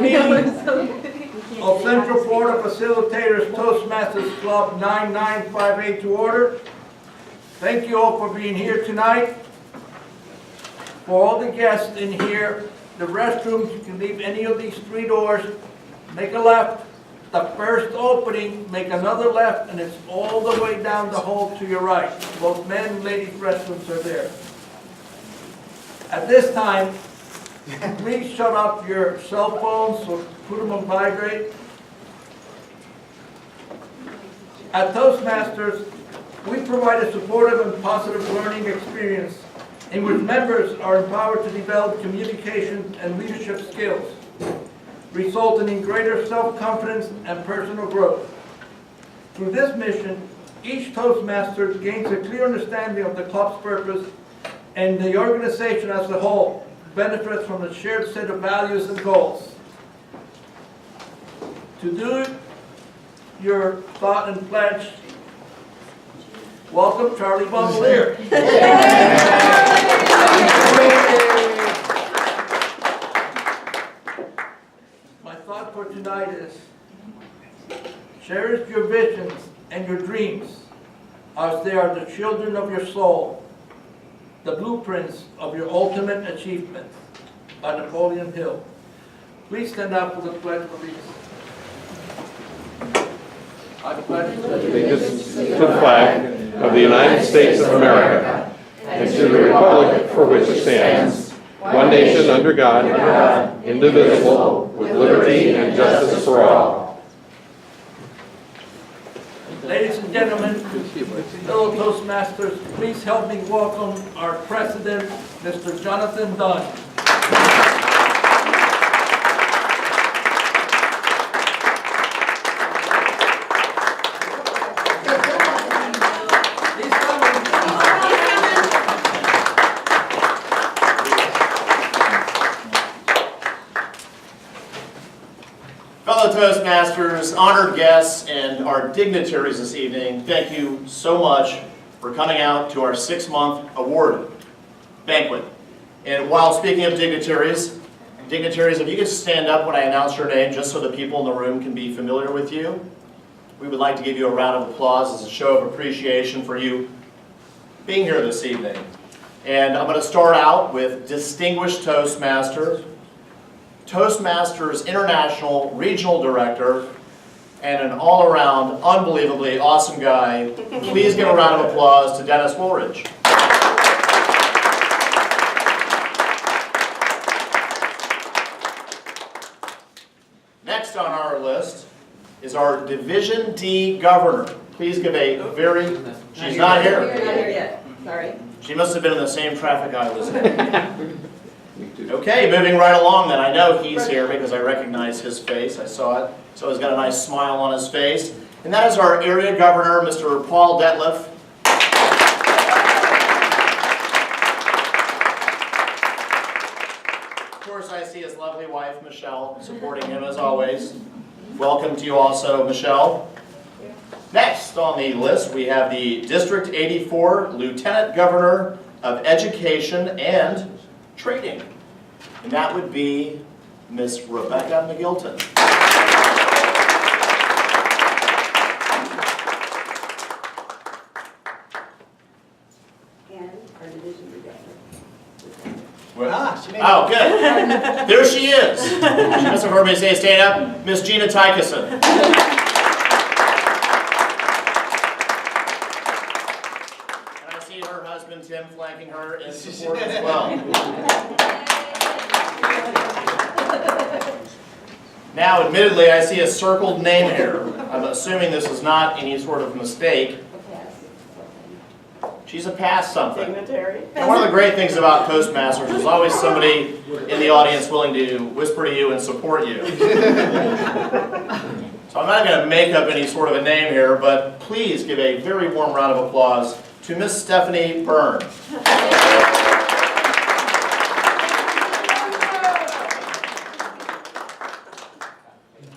meeting of Central Florida Facilitators Toastmasters Club 9958 to order. Thank you all for being here tonight. For all the guests in here, the restrooms, you can leave any of these 3 doors, make a left. The first opening, make another left, and it's all the way down the hall to your right. Both men and ladies' restrooms are there. At this time, please shut off your cell phones or put them on vibrate. At Toastmasters, we provide a supportive and positive learning experience in which members are empowered to develop communication and leadership skills, resulting in greater self-confidence and personal growth. Through this mission, each Toastmaster gains a clear understanding of the club's purpose, and the organization as a whole benefits from a shared set of values and goals. To do your thought and pledge, welcome Charlie Bombalier. My thought for tonight is, cherish your visions and your dreams as they are the children of your soul, the blueprints of your ultimate achievement, by Napoleon Hill. Please stand up for the Pledge of Allegiance. I pledge allegiance to the flag of the United States of America and to the republic for which it stands, one nation under God, indivisible, with liberty and justice for all. Ladies and gentlemen, fellow Toastmasters, please help me welcome our president, Mr. Jonthan Dunn. Fellow Toastmasters, honored guests, and our dignitaries this evening, thank you so much for coming out to our 6-month award banquet. And while speaking of dignitaries, if you could stand up when I announce your name, just so the people in the room can be familiar with you, we would like to give you a round of applause as a show of appreciation for you being here this evening. And I'm going to start out with Distinguished Toastmaster, Toastmasters International Regional Director, and an all-around unbelievably awesome guy. Please give a round of applause to Dennis Woolridge. Next on our list is our Division D Governor. Please give a very... She's not here. Not here yet. Sorry. She must have been in the same traffic I was in. Okay, moving right along then. I know he's here because I recognize his face. I saw it. So he's got a nice smile on his face. And that is our area governor, Mr. Paul Detlef. Of course, I see his lovely wife, Michelle, supporting him as always. Welcome to you also, Michelle. Next on the list, we have the District 84 Lieutenant Governor of Education and Trading. And that would be Miss Rebecca McGilton. And our division director. Oh, good. There she is. She must have heard me say stand up. Miss Gina Tykeson. And I see her husband Tim flanking her in support as well. Now, admittedly, I see a circled name here. I'm assuming this is not any sort of mistake. She's a past something. Dignitary. And one of the great things about Toastmasters is always somebody in the audience willing to whisper to you and support you. So I'm not going to make up any sort of a name here, but please give a very warm round of applause to Miss Stephanie Byrne.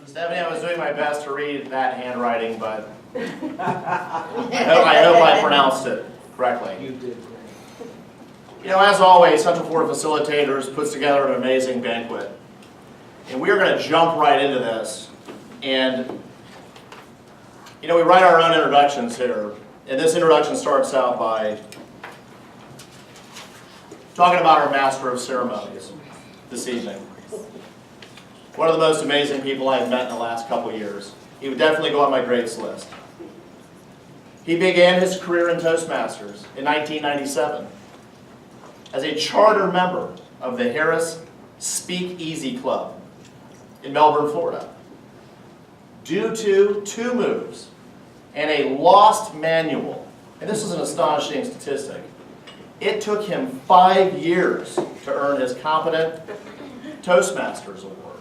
Stephanie, I was doing my best to read that handwriting, but I hope I pronounced it correctly. You did. You know, as always, Central Florida Facilitators puts together an amazing banquet. And we are going to jump right into this. And, you know, we write our own introductions here. And this introduction starts out by talking about our Master of Ceremonies this evening. One of the most amazing people I've met in the last couple years. He would definitely go on my greats list. He began his career in Toastmasters in 1997 as a charter member of the Harris Speak Easy Club in Melbourne, Florida. Due to 2 moves and a lost manual, and this is an astonishing statistic, it took him 5 years to earn his Competent Toastmasters Award.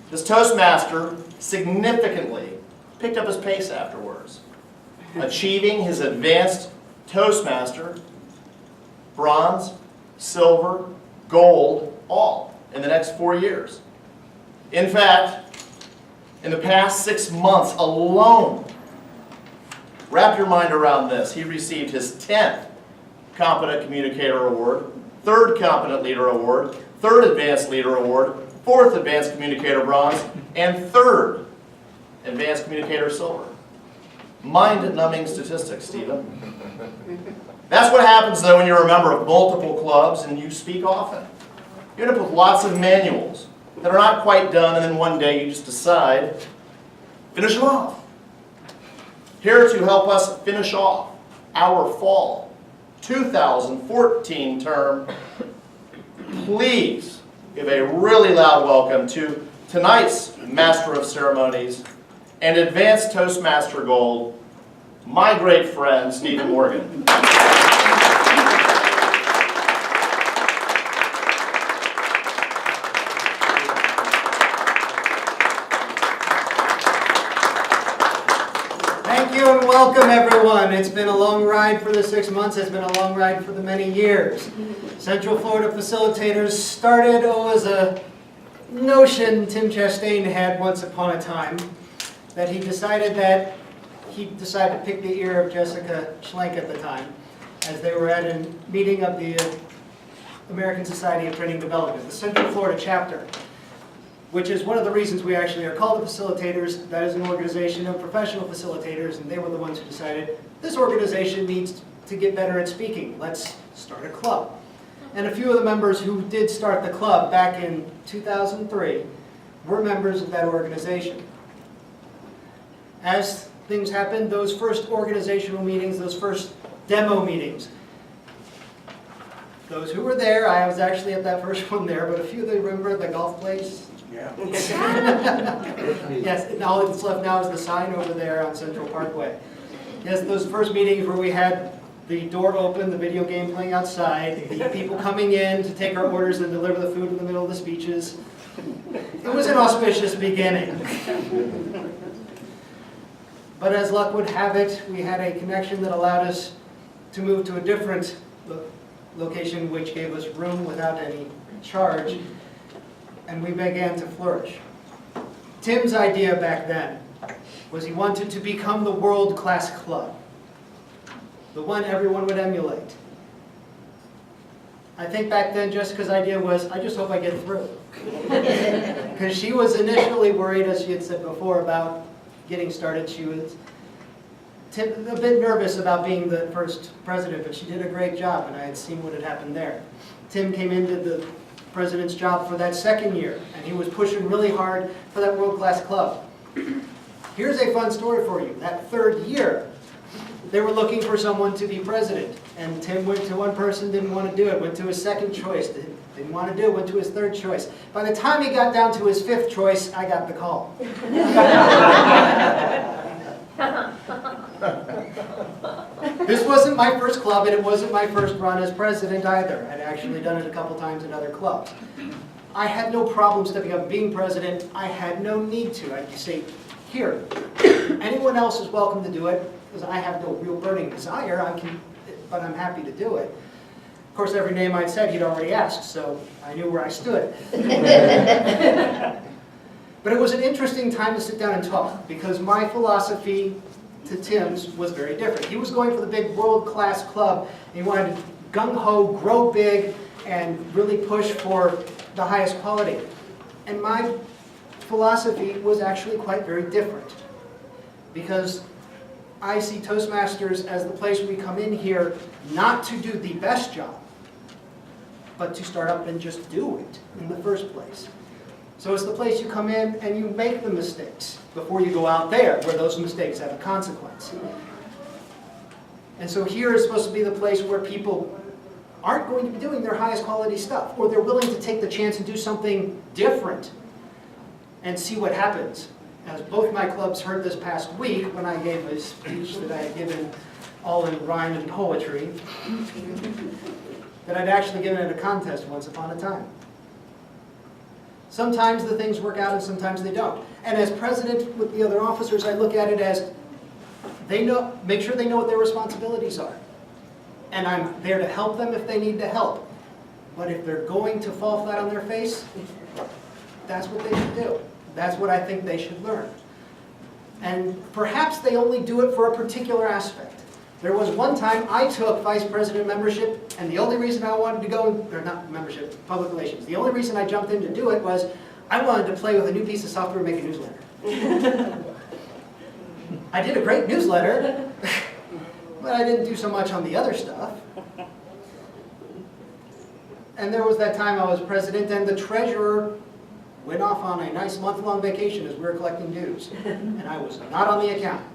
This Toastmaster significantly picked up his pace afterwards, achieving his Advanced Toastmaster, bronze, silver, gold, all in the next 4 years. In fact, in the past 6 months alone, wrap your mind around this, he received his 10th Competent Communicator Award, 3rd Competent Leader Award, 3rd Advanced Leader Award, 4th Advanced Communicator Bronze, and 3rd Advanced Communicator Silver. Mind-numbing statistics, Stephen. That's what happens, though, when you're a member of multiple clubs and you speak often. You end up with lots of manuals that are not quite done, and then one day you just decide, finish them off. Here to help us finish off our fall 2014 term, please give a really loud welcome to tonight's Master of Ceremonies and Advanced Toastmaster Gold, my great friend, Stephen Morgan. Thank you and welcome, everyone. It's been a long ride for the 6 months. It's been a long ride for the many years. Central Florida Facilitators started as a notion Tim Chastain had once upon a time, that he decided to pick the ear of Jessica Schlenk at the time, as they were at a meeting of the American Society of Training Development, the Central Florida chapter, which is one of the reasons we actually are called the Facilitators. That is an organization of professional facilitators, and they were the ones who decided this organization needs to get better at speaking. Let's start a club. And a few of the members who did start the club back in 2003 were members of that organization. As things happened, those first organizational meetings, those first demo meetings, those who were there, I was actually at that first one there, but a few of them remember the golf place. Yeah. Yes, and all that's left now is the sign over there on Central Parkway. Yes, those first meetings where we had the door open, the video game playing outside, the people coming in to take our orders and deliver the food in the middle of the speeches. It was an auspicious beginning. But as luck would have it, we had a connection that allowed us to move to a different location, which gave us room without any charge, and we began to flourish. Tim's idea back then was he wanted to become the world-class club, the one everyone would emulate. I think back then Jessica's idea was, I just hope I get through. Because she was initially worried, as she had said before, about getting started. She was a bit nervous about being the first president, but she did a great job, and I had seen what had happened there. Tim came into the president's job for that second year, and he was pushing really hard for that world-class club. Here's a fun story for you. That third year, they were looking for someone to be president, and Tim went to one person, didn't want to do it, went to his second choice, didn't want to do it, went to his third choice. By the time he got down to his fifth choice, I got the call. This wasn't my first club, and it wasn't my first run as president either. I'd actually done it a couple times in other clubs. I had no problem stepping up and being president. I had no need to. I'd say, here, anyone else is welcome to do it, because I have no real burning desire, but I'm happy to do it. Of course, every name I'd said, he'd already asked, so I knew where I stood. But it was an interesting time to sit down and talk, because my philosophy to Tim's was very different. He was going for the big world-class club, and he wanted to gung-ho, grow big, and really push for the highest quality. And my philosophy was actually quite very different, because I see Toastmasters as the place we come in here not to do the best job, but to start up and just do it in the first place. So it's the place you come in and you make the mistakes before you go out there, where those mistakes have a consequence. And so here is supposed to be the place where people aren't going to be doing their highest quality stuff, or they're willing to take the chance and do something different and see what happens. As both my clubs heard this past week when I gave a speech that I had given all in rhyme and poetry, that I'd actually given at a contest once upon a time. Sometimes the things work out and sometimes they don't. And as president with the other officers, I look at it as they know, make sure they know what their responsibilities are. And I'm there to help them if they need the help. But if they're going to fall flat on their face, that's what they should do. That's what I think they should learn. And perhaps they only do it for a particular aspect. There was one time I took vice president membership, and the only reason I wanted to go, or not membership, public relations, the only reason I jumped in to do it was I wanted to play with a new piece of software and make a newsletter. I did a great newsletter, but I didn't do so much on the other stuff. And there was that time I was president, and the treasurer went off on a nice month-long vacation as we were collecting dues, and I was not on the account.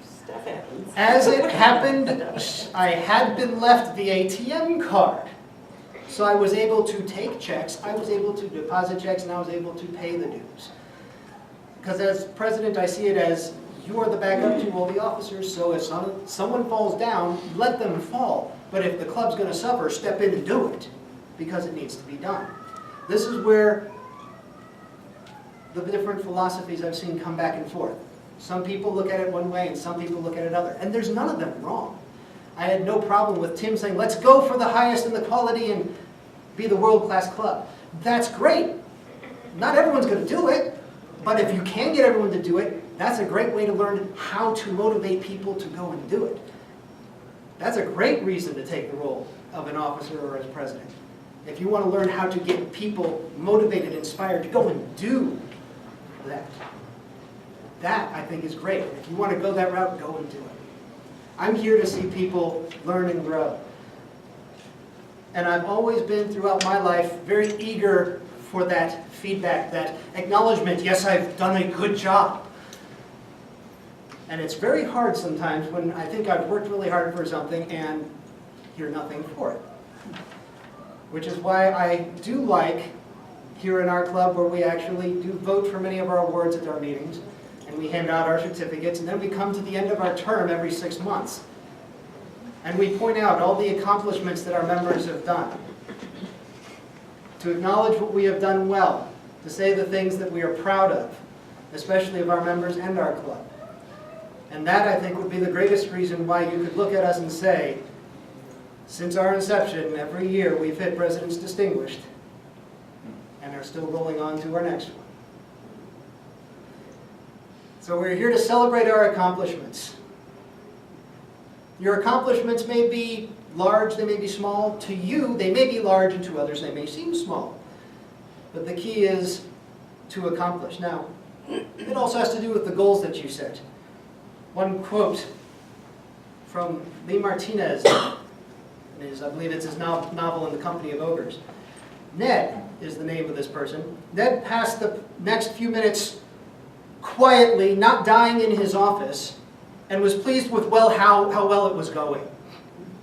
Stuff happens. As it happened, I had been left the ATM card. So I was able to take checks, I was able to deposit checks, and I was able to pay the dues. Because as president, I see it as you are the backup to all the officers, so if someone falls down, let them fall. But if the club's going to suffer, step in and do it, because it needs to be done. This is where the different philosophies I've seen come back and forth. Some people look at it one way and some people look at it other. And there's none of them wrong. I had no problem with Tim saying, let's go for the highest in the quality and be the world-class club. That's great. Not everyone's going to do it, but if you can get everyone to do it, that's a great way to learn how to motivate people to go and do it. That's a great reason to take the role of an officer or as president. If you want to learn how to get people motivated, inspired to go and do that. That, I think, is great. If you want to go that route, go and do it. I'm here to see people learn and grow. And I've always been, throughout my life, very eager for that feedback, that acknowledgement, yes, I've done a good job. And it's very hard sometimes when I think I've worked really hard for something and hear nothing for it. Which is why I do like here in our club where we actually do vote for many of our awards at our meetings, and we hand out our certificates, and then we come to the end of our term every 6 months. And we point out all the accomplishments that our members have done. To acknowledge what we have done well, to say the things that we are proud of, especially of our members and our club. And that, I think, would be the greatest reason why you could look at us and say, since our inception, every year we've hit President's Distinguished and are still rolling on to our next one. So we're here to celebrate our accomplishments. Your accomplishments may be large, they may be small. To you, they may be large, and to others, they may seem small. But the key is to accomplish. Now, it also has to do with the goals that you set. One quote from Lee Martinez is, I believe it's his novel In the Company of Ogres. Ned is the name of this person. Ned passed the next few minutes quietly, not dying in his office, and was pleased with how well it was going.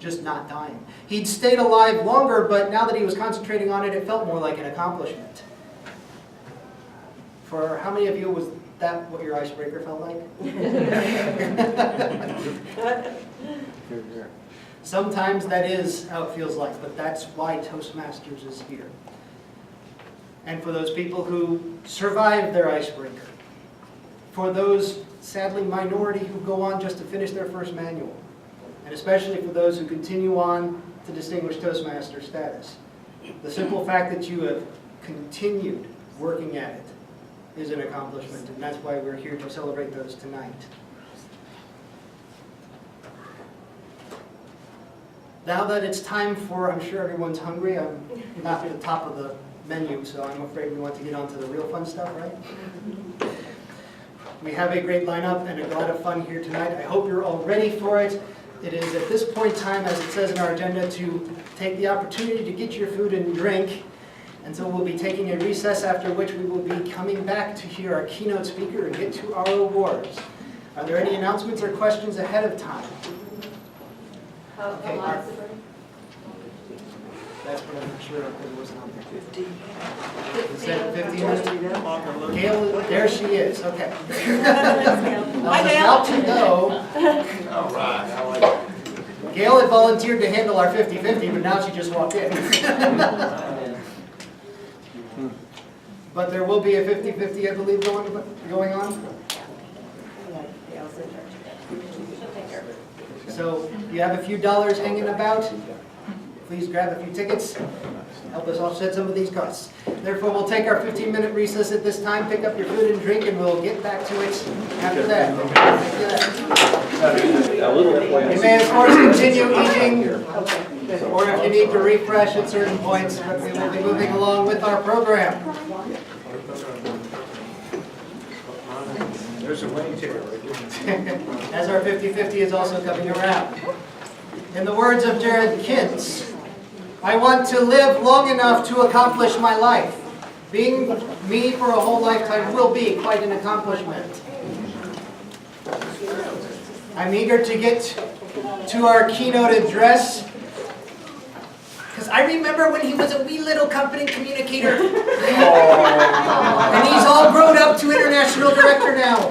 Just not dying. He'd stayed alive longer, but now that he was concentrating on it, it felt more like an accomplishment. For how many of you was that what your icebreaker felt like? Sometimes that is how it feels like, but that's why Toastmasters is here. And for those people who survived their icebreaker, for those, sadly, minority who go on just to finish their first manual, and especially for those who continue on to Distinguished Toastmaster status. The simple fact that you have continued working at it is an accomplishment, and that's why we're here to celebrate those tonight. Now that it's time for, I'm sure everyone's hungry, I'm not at the top of the menu, so I'm afraid we want to get on to the real fun stuff, right? We have a great lineup and a lot of fun here tonight. I hope you're all ready for it. It is at this point in time, as it says in our agenda, to take the opportunity to get your food and drink. And so we'll be taking a recess, after which we will be coming back to hear our keynote speaker and get to our awards. Are there any announcements or questions ahead of time? Okay, that's what I'm not sure if there was on there. 15. Is that 15 minutes? Gail, there she is, okay. I was about to go. All right, I like it. Gail had volunteered to handle our 50-50, but now she just walked in. But there will be a 50-50, I believe, going on. So you have a few dollars hanging about. Please grab a few tickets. Help us offset some of these costs. Therefore, we'll take our 15-minute recess at this time, pick up your food and drink, and we'll get back to it after that. You may, of course, continue eating, or if you need to refresh at certain points, but we will be moving along with our program. There's a way to As our 50-50 is also coming around. In the words of Jared Kintz, I want to live long enough to accomplish my life. Being me for a whole lifetime will be quite an accomplishment. I'm eager to get to our keynote address, because I remember when he was a wee little company communicator. And he's all grown up to international director now.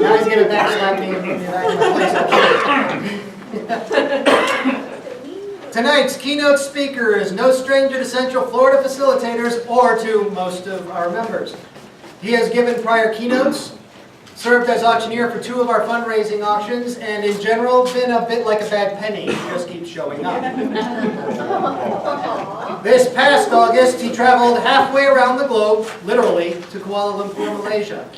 Now he's going to backslap me and put me back in my place. Tonight's keynote speaker is no stranger to Central Florida facilitators or to most of our members. He has given prior keynotes, served as auctioneer for 2 of our fundraising auctions, and in general been a bit like a bad penny. He just keeps showing up. This past August, he traveled halfway around the globe, literally, to Kuala Lumpur, Malaysia,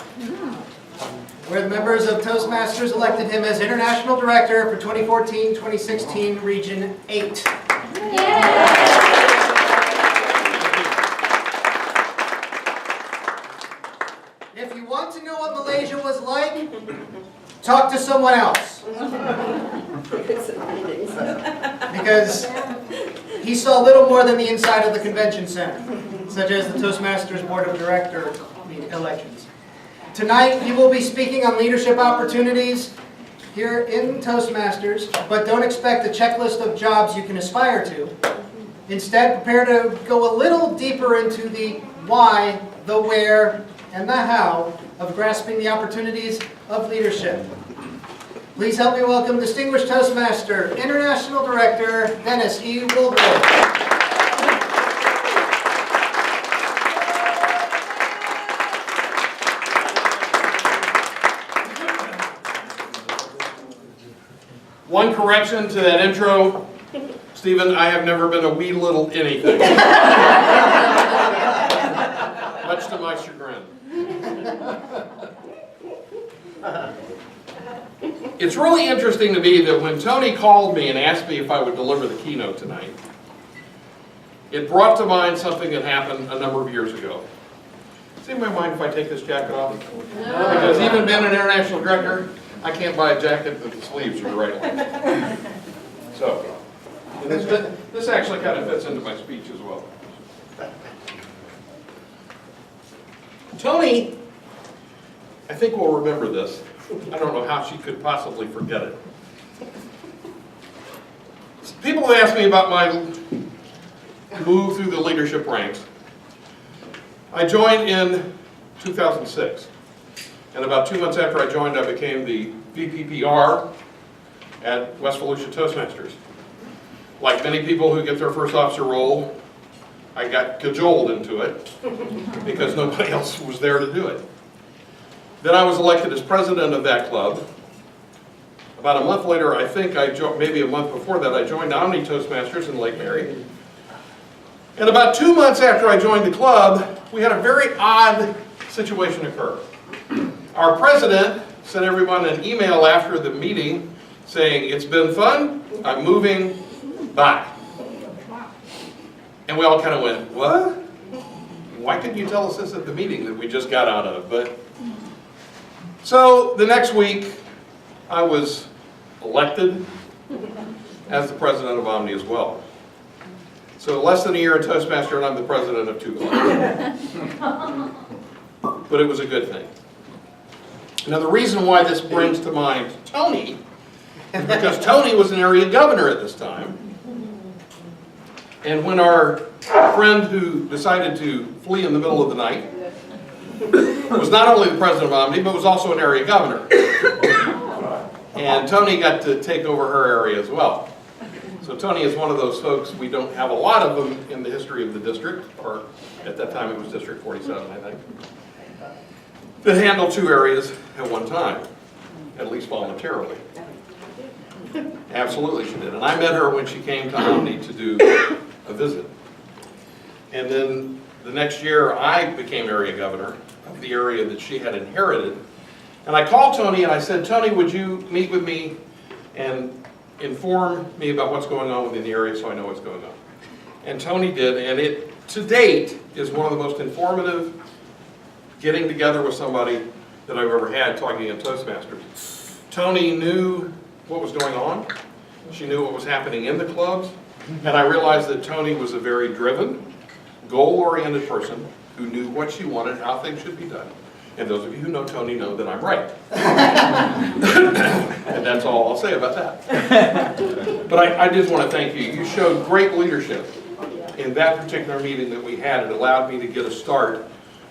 where the members of Toastmasters elected him as International Director for 2014-2016 Region 8. If you want to know what Malaysia was like, talk to someone else. Because he saw little more than the inside of the convention center, such as the Toastmasters Board of Directors elections. Tonight, he will be speaking on leadership opportunities here in Toastmasters, but don't expect a checklist of jobs you can aspire to. Instead, prepare to go a little deeper into the why, the where, and the how of grasping the opportunities of leadership. Please help me welcome Distinguished Toastmaster, International Director, Dennis E. Woolworth. One correction to that intro, Stephen, I have never been a wee little anything. Much to my chagrin. It's really interesting to me that when Toni called me and asked me if I would deliver the keynote tonight, it brought to mind something that happened a number of years ago. Does anybody mind if I take this jacket off? No. Because even being an international director, I can't buy a jacket that the sleeves are the right length. So, and this actually kind of fits into my speech as well. Toni, I think will remember this. I don't know how she could possibly forget it. People have asked me about my move through the leadership ranks. I joined in 2006. And about 2 months after I joined, I became the VPPR at West Volusia Toastmasters. Like many people who get their first officer role, I got cajoled into it because nobody else was there to do it. Then I was elected as president of that club. About a month later, I think maybe a month before that, I joined Omni Toastmasters in Lake Mary. And about 2 months after I joined the club, we had a very odd situation occur. Our president sent everyone an email after the meeting saying, it's been fun, I'm moving, bye. And we all kind of went, what? Why couldn't you tell us this at the meeting that we just got out of? But so the next week, I was elected as the president of Omni as well. So less than a year in Toastmaster, and I'm the president of 2 clubs. But it was a good thing. Now the reason why this brings to mind Toni is because Toni was an area governor at this time. And when our friend who decided to flee in the middle of the night was not only the president of Omni, but was also an area governor. And Toni got to take over her area as well. So Toni is one of those folks, we don't have a lot of them in the history of the district, or at that time it was District 47, I think, that handled 2 areas at one time, at least voluntarily. Absolutely she did. And I met her when she came to Omni to do a visit. And then the next year I became area governor of the area that she had inherited. And I called Toni and I said, Toni, would you meet with me and inform me about what's going on within the area so I know what's going on? And Toni did, and it, to date, is one of the most informative getting together with somebody that I've ever had talking in Toastmasters. Toni knew what was going on. She knew what was happening in the clubs. And I realized that Toni was a very driven, goal-oriented person who knew what she wanted, how things should be done. And those of you who know Toni know that I'm right. And that's all I'll say about that. But I just want to thank you. You showed great leadership in that particular meeting that we had. It allowed me to get a start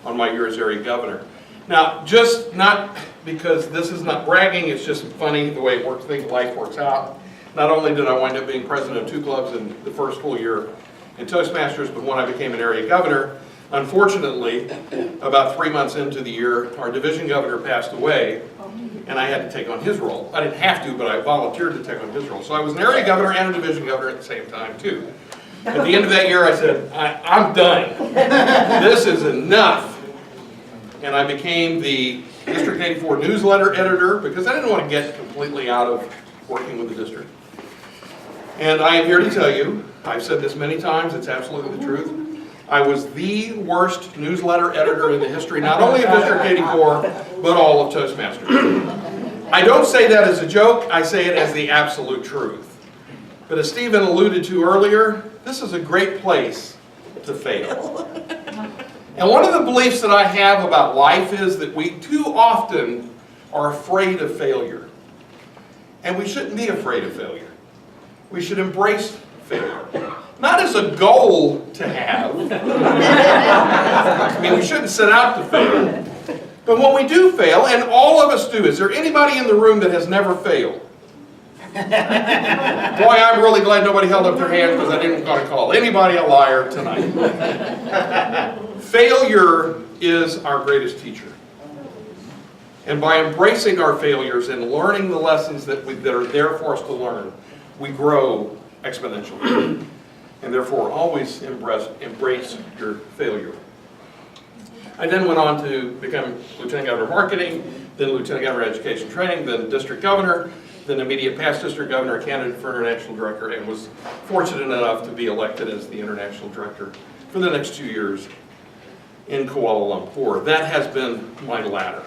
on my year as area governor. Now, just not because this is not bragging, it's just funny the way it works, life works out. Not only did I wind up being president of 2 clubs in the first full year in Toastmasters, but when I became an area governor, unfortunately, about 3 months into the year, our division governor passed away, and I had to take on his role. I didn't have to, but I volunteered to take on his role. So I was an area governor and a division governor at the same time, too. At the end of that year, I said, I'm done. This is enough. And I became the District 84 newsletter editor because I didn't want to get completely out of working with the district. And I am here to tell you, I've said this many times, it's absolutely the truth. I was the worst newsletter editor in the history, not only of District 84, but all of Toastmasters. I don't say that as a joke, I say it as the absolute truth. But as Stephen alluded to earlier, this is a great place to fail. And one of the beliefs that I have about life is that we too often are afraid of failure. And we shouldn't be afraid of failure. We should embrace failure. Not as a goal to have. I mean, we shouldn't set out to fail. But when we do fail, and all of us do, is there anybody in the room that has never failed? Boy, I'm really glad nobody held up their hand because I didn't want to call anybody a liar tonight. Failure is our greatest teacher. And by embracing our failures and learning the lessons that are there for us to learn, we grow exponentially. And therefore, always embrace your failure. I then went on to become Lieutenant Governor of Marketing, then Lieutenant Governor of Education Training, then District Governor, then immediate past District Governor, a candidate for International Director, and was fortunate enough to be elected as the International Director for the next 2 years in Kuala Lumpur. That has been my ladder.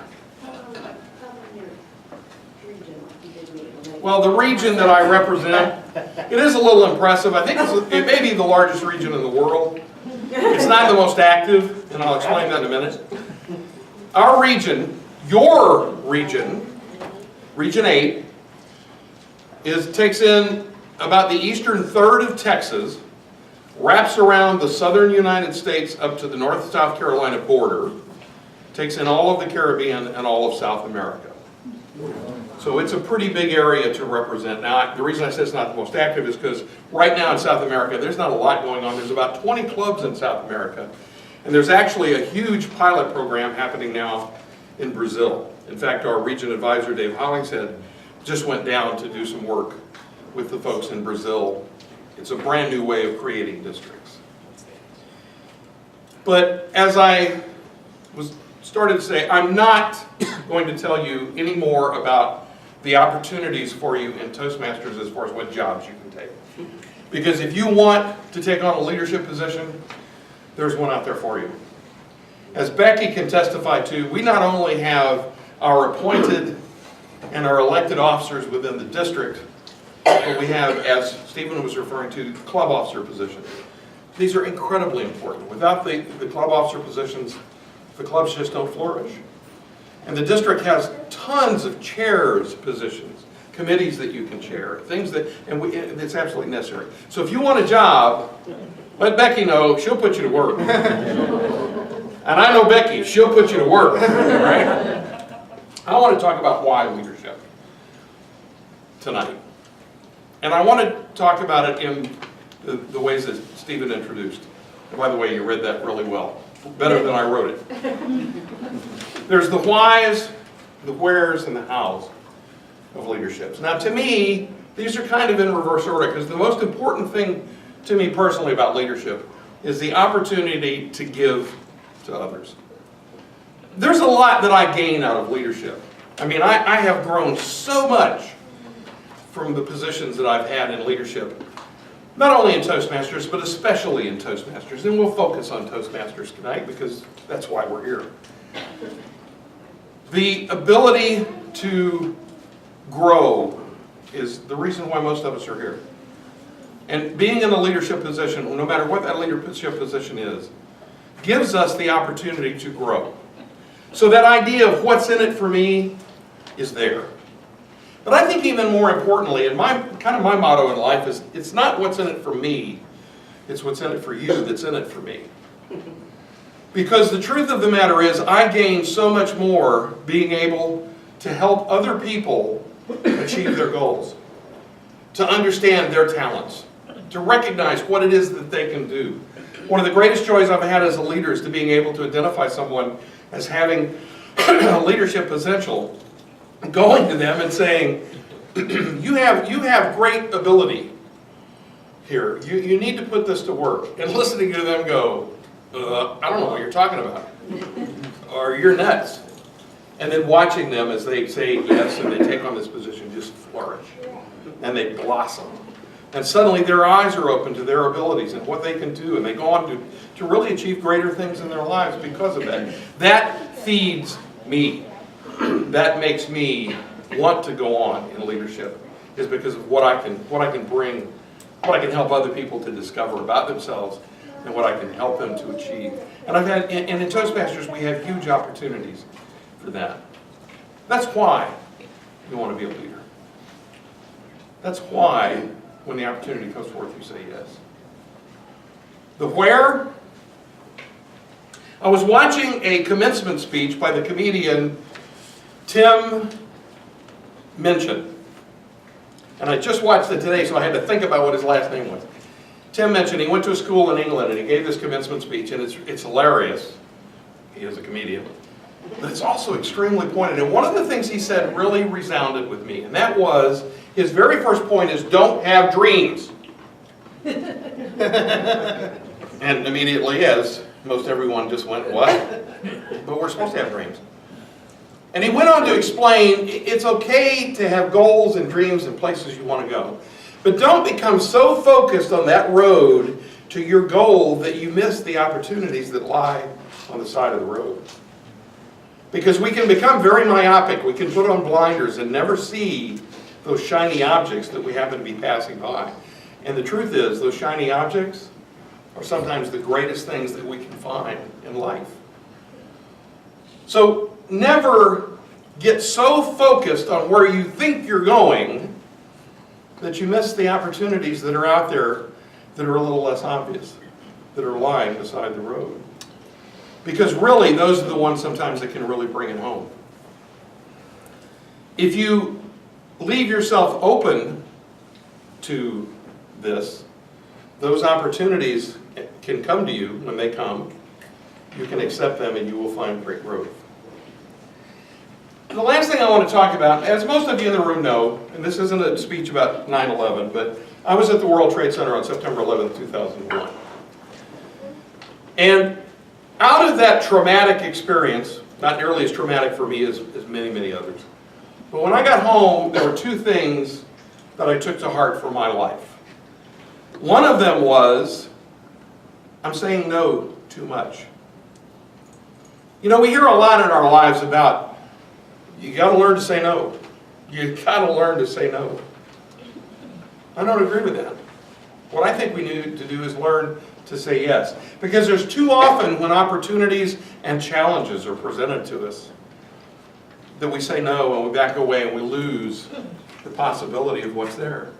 Well, the region that I represent, it is a little impressive. I think it may be the largest region in the world. It's not the most active, and I'll explain that in a minute. Our region, your region, Region 8, takes in about the eastern third of Texas, wraps around the southern United States up to the North-South Carolina border, takes in all of the Caribbean and all of South America. So it's a pretty big area to represent. Now, the reason I say it's not the most active is because right now in South America, there's not a lot going on. There's about 20 clubs in South America. And there's actually a huge pilot program happening now in Brazil. In fact, our region advisor, Dave Hollingshead, just went down to do some work with the folks in Brazil. It's a brand new way of creating districts. But as I was started to say, I'm not going to tell you any more about the opportunities for you in Toastmasters as far as what jobs you can take. Because if you want to take on a leadership position, there's one out there for you. As Becky can testify to, we not only have our appointed and our elected officers within the district, but we have, as Stephen was referring to, club officer positions. These are incredibly important. Without the club officer positions, the clubs just don't flourish. And the district has tons of chairs positions, committees that you can chair, things that, and it's absolutely necessary. So if you want a job, let Becky know, she'll put you to work. And I know Becky, she'll put you to work, right? I want to talk about why leadership tonight. And I want to talk about it in the ways that Stephen introduced. And by the way, you read that really well. Better than I wrote it. There's the whys, the wheres, and the hows of leaderships. Now to me, these are kind of in reverse order, because the most important thing to me personally about leadership is the opportunity to give to others. There's a lot that I gain out of leadership. I mean, I have grown so much from the positions that I've had in leadership, not only in Toastmasters, but especially in Toastmasters. And we'll focus on Toastmasters tonight because that's why we're here. The ability to grow is the reason why most of us are here. And being in a leadership position, no matter what that leadership position is, gives us the opportunity to grow. So that idea of what's in it for me is there. But I think even more importantly, and my motto in life is, it's not what's in it for me, it's what's in it for you that's in it for me. Because the truth of the matter is, I gain so much more being able to help other people achieve their goals, to understand their talents, to recognize what it is that they can do. One of the greatest joys I've had as a leader is to being able to identify someone as having leadership potential, going to them and saying, you have great ability here. You need to put this to work. And listening to them go, I don't know what you're talking about. Or you're nuts. And then watching them as they say yes and they take on this position just flourish. And they blossom. And suddenly their eyes are open to their abilities and what they can do. And they go on to really achieve greater things in their lives because of that. That feeds me. That makes me want to go on in leadership, is because of what I can bring, what I can help other people to discover about themselves, and what I can help them to achieve. And in Toastmasters we have huge opportunities for that. That's why you want to be a leader. That's why when the opportunity comes forth you say yes. The where? I was watching a commencement speech by the comedian Tim Minchin. And I just watched it today, so I had to think about what his last name was. Tim Minchin, he went to a school in England and he gave this commencement speech, and it's hilarious. He is a comedian. But it's also extremely pointed. And one of the things he said really resounded with me, and that was, his very first point is, don't have dreams. And immediately, as most everyone just went, what? But we're supposed to have dreams. And he went on to explain, it's okay to have goals and dreams and places you want to go. But don't become so focused on that road to your goal that you miss the opportunities that lie on the side of the road. Because we can become very myopic. We can put on blinders and never see those shiny objects that we happen to be passing by. And the truth is, those shiny objects are sometimes the greatest things that we can find in life. So never get so focused on where you think you're going that you miss the opportunities that are out there that are a little less obvious, that are lying beside the road. Because really, those are the ones sometimes that can really bring it home. If you leave yourself open to this, those opportunities can come to you. When they come, you can accept them and you will find great growth. The last thing I want to talk about, as most of you in the room know, and this isn't a speech about 9/11, but I was at the World Trade Center on September 11th, 2001. And out of that traumatic experience not nearly as traumatic for me as many, many others. But when I got home, there were two things that I took to heart for my life. One of them was, I'm saying no too much. You know, we hear a lot in our lives about, you got to learn to say no. You got to learn to say no. I don't agree with that. What I think we need to do is learn to say yes. Because there's too often when opportunities and challenges are presented to us that we say no and we back away and we lose the possibility of what's there.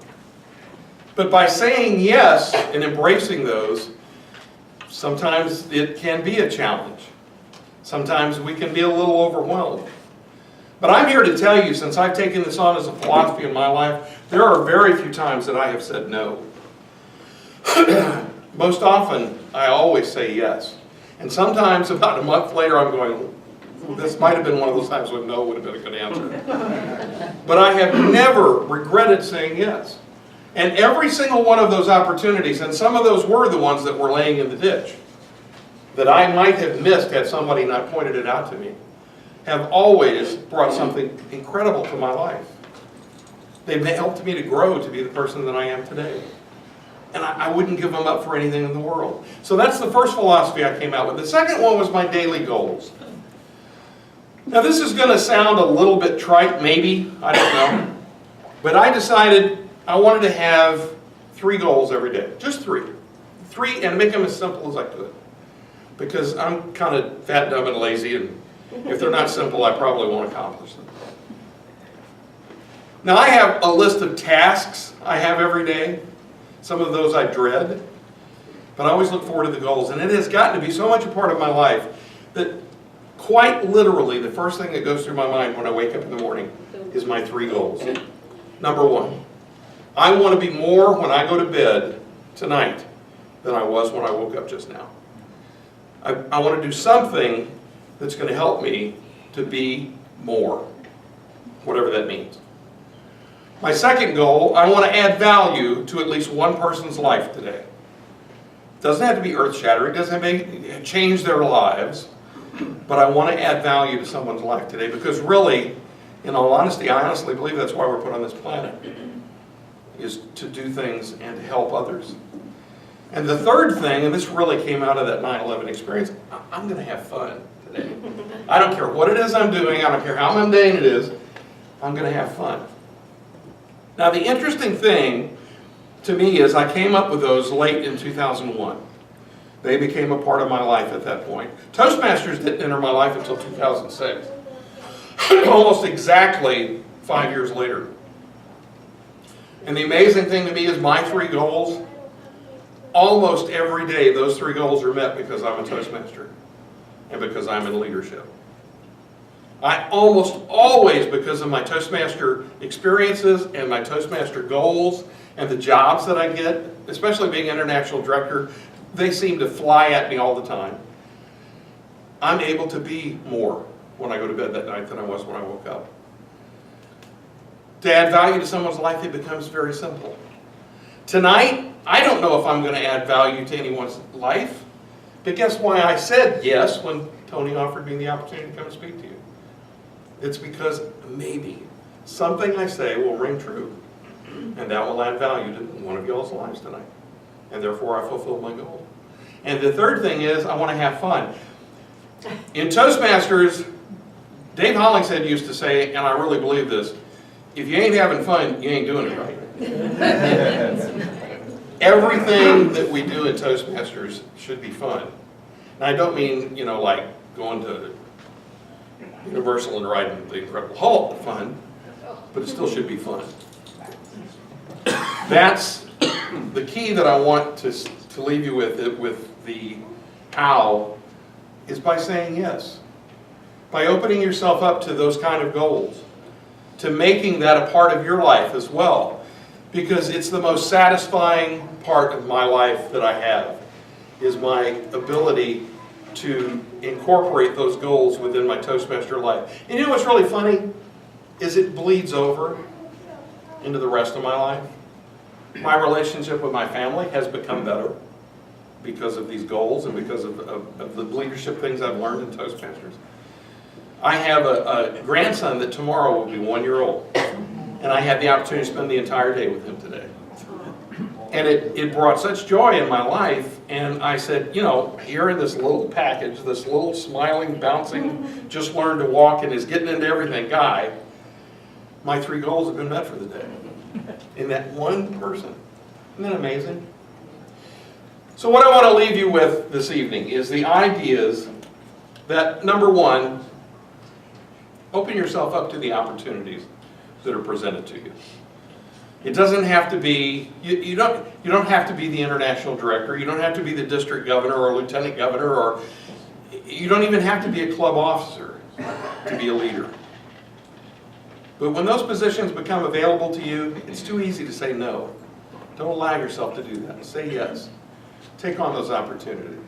But by saying yes and embracing those, sometimes it can be a challenge. Sometimes we can be a little overwhelmed. But I'm here to tell you, since I've taken this on as a philosophy in my life, there are very few times that I have said no. Most often, I always say yes. And sometimes about a month later, I'm going, this might have been one of those times when no would have been a good answer. But I have never regretted saying yes. And every single one of those opportunities, and some of those were the ones that were laying in the ditch, that I might have missed had somebody not pointed it out to me, have always brought something incredible to my life. They've helped me to grow to be the person that I am today. And I wouldn't give them up for anything in the world. So that's the first philosophy I came out with. The second one was my daily goals. Now this is going to sound a little bit trite, maybe, I don't know. But I decided I wanted to have 3 goals every day. Just 3. 3, and make them as simple as I could. Because I'm kind of fat, dumb, and lazy, and if they're not simple, I probably won't accomplish them. Now I have a list of tasks I have every day. Some of those I dread. But I always look forward to the goals. And it has gotten to be so much a part of my life that quite literally the first thing that goes through my mind when I wake up in the morning is my 3 goals. Number 1, I want to be more when I go to bed tonight than I was when I woke up just now. I want to do something that's going to help me to be more, whatever that means. My second goal, I want to add value to at least one person's life today. It doesn't have to be earth-shattering, it doesn't have to change their lives, but I want to add value to someone's life today because really, in all honesty, I honestly believe that's why we're put on this planet, is to do things and to help others. And the third thing, and this really came out of that 9/11 experience, I'm going to have fun today. I don't care what it is I'm doing, I don't care how mundane it is, I'm going to have fun. Now the interesting thing to me is I came up with those late in 2001. They became a part of my life at that point. Toastmasters didn't enter my life until 2006. Almost exactly 5 years later. And the amazing thing to me is my 3 goals, almost every day those 3 goals are met because I'm a Toastmaster and because I'm in leadership. I almost always, because of my Toastmaster experiences and my Toastmaster goals and the jobs that I get, especially being international director, they seem to fly at me all the time. I'm able to be more when I go to bed that night than I was when I woke up. To add value to someone's life, it becomes very simple. Tonight, I don't know if I'm going to add value to anyone's life, but guess why I said yes when Toni offered me the opportunity to come and speak to you? It's because maybe something I say will ring true, and that will add value to one of y'all's lives tonight. And therefore, I fulfilled my goal. And the third thing is, I want to have fun. In Toastmasters, Dave Hollingshead used to say, and I really believe this, if you ain't having fun, you ain't doing it right. Everything that we do in Toastmasters should be fun. And I don't mean, you know, like going to Universal and riding the Incredible Hulk fun, but it still should be fun. That's the key that I want to leave you with the how is by saying yes. By opening yourself up to those kind of goals. To making that a part of your life as well. Because it's the most satisfying part of my life that I have, is my ability to incorporate those goals within my Toastmaster life. And you know what's really funny? Is it bleeds over into the rest of my life. My relationship with my family has become better because of these goals and because of the leadership things I've learned in Toastmasters. I have a grandson that tomorrow will be 1 year old. And I had the opportunity to spend the entire day with him today. And it brought such joy in my life, and I said, you know, here in this little package, this little smiling, bouncing, just learned to walk and is getting into everything guy, my 3 goals have been met for the day. In that one person. Isn't that amazing? So what I want to leave you with this evening is the ideas that, number one, open yourself up to the opportunities that are presented to you. It doesn't have to be, you don't have to be the international director, you don't have to be the district governor or lieutenant governor, or you don't even have to be a club officer to be a leader. But when those positions become available to you, it's too easy to say no. Don't allow yourself to do that. Say yes. Take on those opportunities.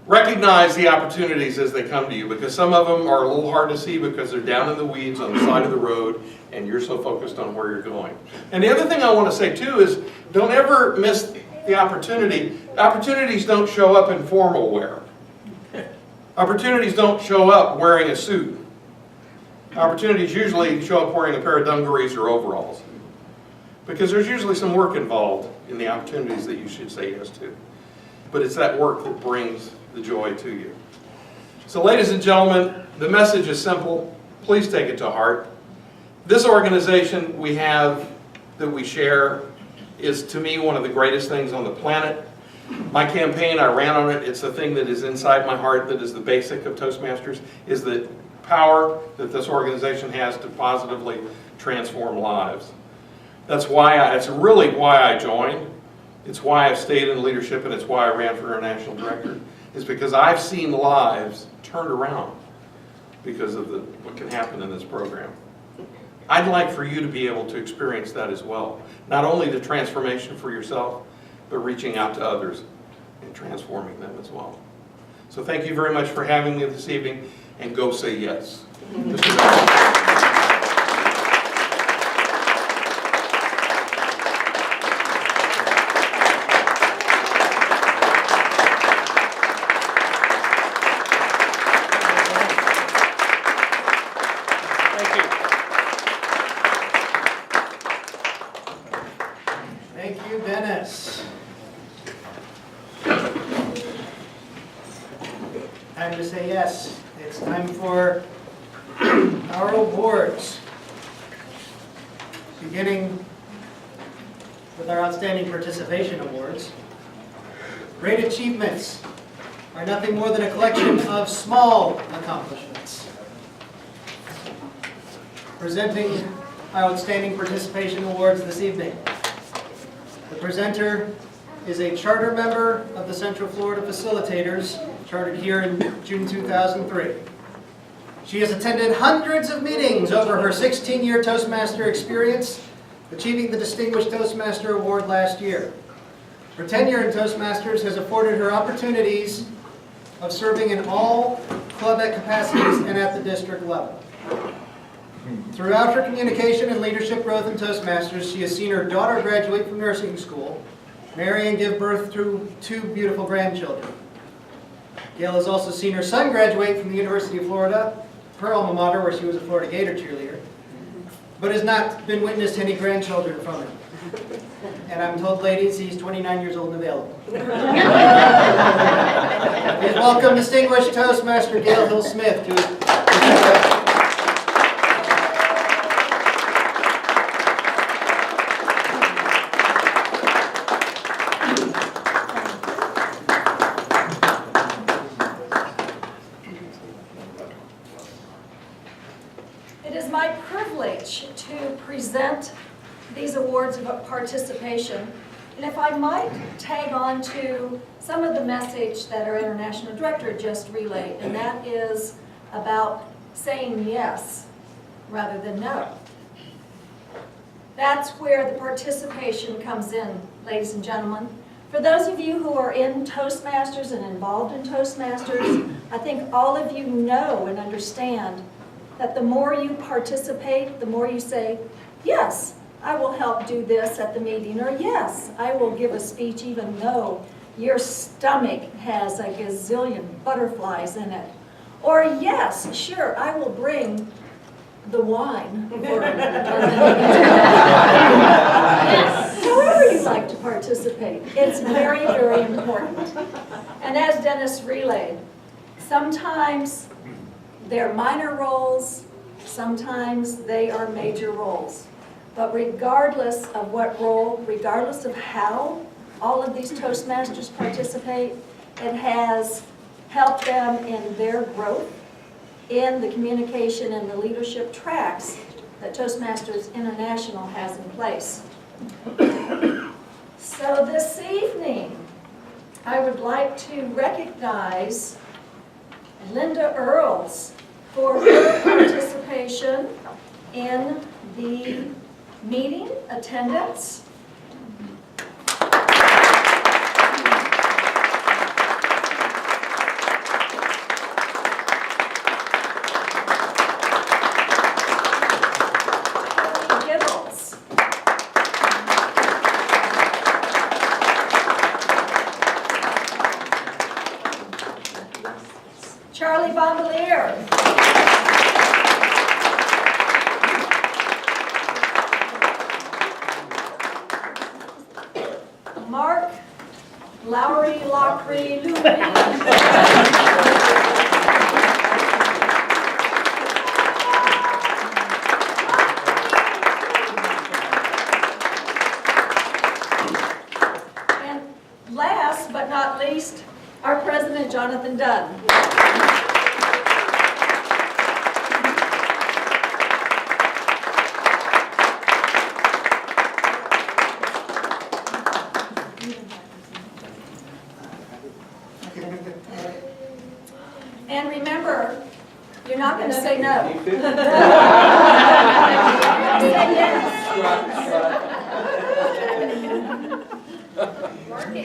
Recognize the opportunities as they come to you, because some of them are a little hard to see because they're down in the weeds on the side of the road and you're so focused on where you're going. And the other thing I want to say too is don't ever miss the opportunity. Opportunities don't show up in formal wear. Opportunities don't show up wearing a suit. Opportunities usually show up wearing a pair of dungarees or overalls, because there's usually some work involved in the opportunities that you should say yes to. But it's that work that brings the joy to you. So ladies and gentlemen, the message is simple. Please take it to heart. This organization we have, that we share, is to me one of the greatest things on the planet. My campaign, I ran on it. It's the thing that is inside my heart, that is the basic of Toastmasters, is the power that this organization has to positively transform lives. That's really why I joined. It's why I've stayed in leadership, and it's why I ran for international director. Is because I've seen lives turned around because of what can happen in this program. I'd like for you to be able to experience that as well. Not only the transformation for yourself, but reaching out to others and transforming them as well. So thank you very much for having me this evening, and go say yes. Time to say yes. It's time for our awards. Beginning with our Outstanding Participation Awards. Great achievements are nothing more than a collection of small accomplishments. Presenting our Outstanding Participation Awards this evening. The presenter is a charter member of the Central Florida Facilitators, chartered here in June 2003. She has attended hundreds of meetings over her 16-year Toastmaster experience, achieving the Distinguished Toastmaster Award last year. Her tenure in Toastmasters has afforded her opportunities of serving in all club capacities and at the district level. Throughout her communication and leadership growth in Toastmasters, she has seen her daughter graduate from nursing school, marry and give birth to 2 beautiful grandchildren. Gail has also seen her son graduate from the University of Florida, her alma mater, where she was a Florida Gator cheerleader, but has not been witness to any grandchildren from him. And I'm told, ladies, he's 29 years old and available. Please welcome Distinguished Toastmaster Gail Hill Smith to present these awards of participation. And if I might tag on to some of the message that our international director just relayed, and that is about saying yes rather than no. That's where the participation comes in, ladies and gentlemen. For those of you who are in Toastmasters and involved in Toastmasters, I think all of you know and understand that the more you participate, the more you say, yes, I will help do this at the meeting, or yes, I will give a speech even though your stomach has a gazillion butterflies in it, Or yes, sure, I will bring the wine. However you like to participate, it's very, very important. And as Dennis relayed, sometimes they're minor roles, sometimes they are major roles. But regardless of what role, regardless of how all of these Toastmasters participate, it has helped them in their growth in the communication and the leadership tracks that Toastmasters International has in place. So this evening, I would like to recognize Linda Earls for her participation in the meeting attendance. Jonthan. And remember, you're not going to say no. You're going to say yes.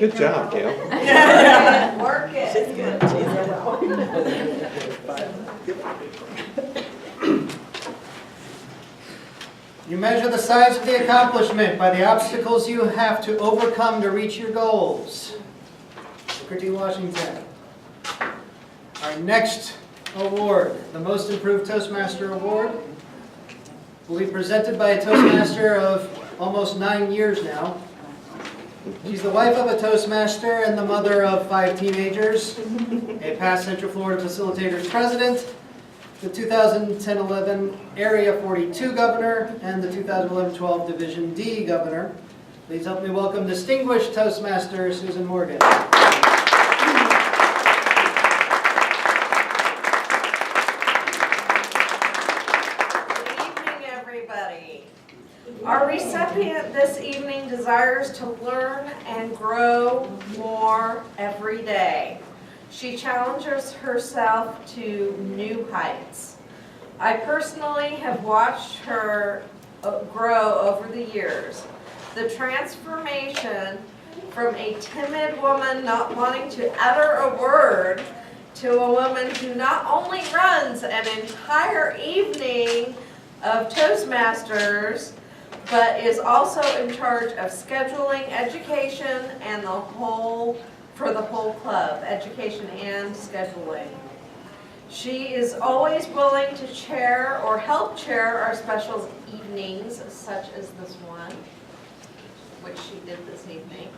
Good job, Gail. Work it. She's good. You measure the size of the accomplishment by the obstacles you have to overcome to reach your goals. Booker T. Washington. Our next award, the Most Improved Toastmaster Award, will be presented by a Toastmaster of almost 9 years now. She's the wife of a Toastmaster and the mother of 5 teenagers, a past Central Florida Facilitators President, the 2010-11 Area 42 Governor, and the 2011-12 Division D Governor. Please help me welcome distinguished Toastmaster Susan Morgan. Our recipient this evening desires to learn and grow more every day. She challenges herself to new heights. I personally have watched her grow over the years. The transformation from a timid woman not wanting to utter a word to a woman who not only runs an entire evening of Toastmasters, but is also in charge of scheduling education and for the whole club, education and scheduling. She is always willing to chair or help chair our special evenings, such as this one, which she did this evening.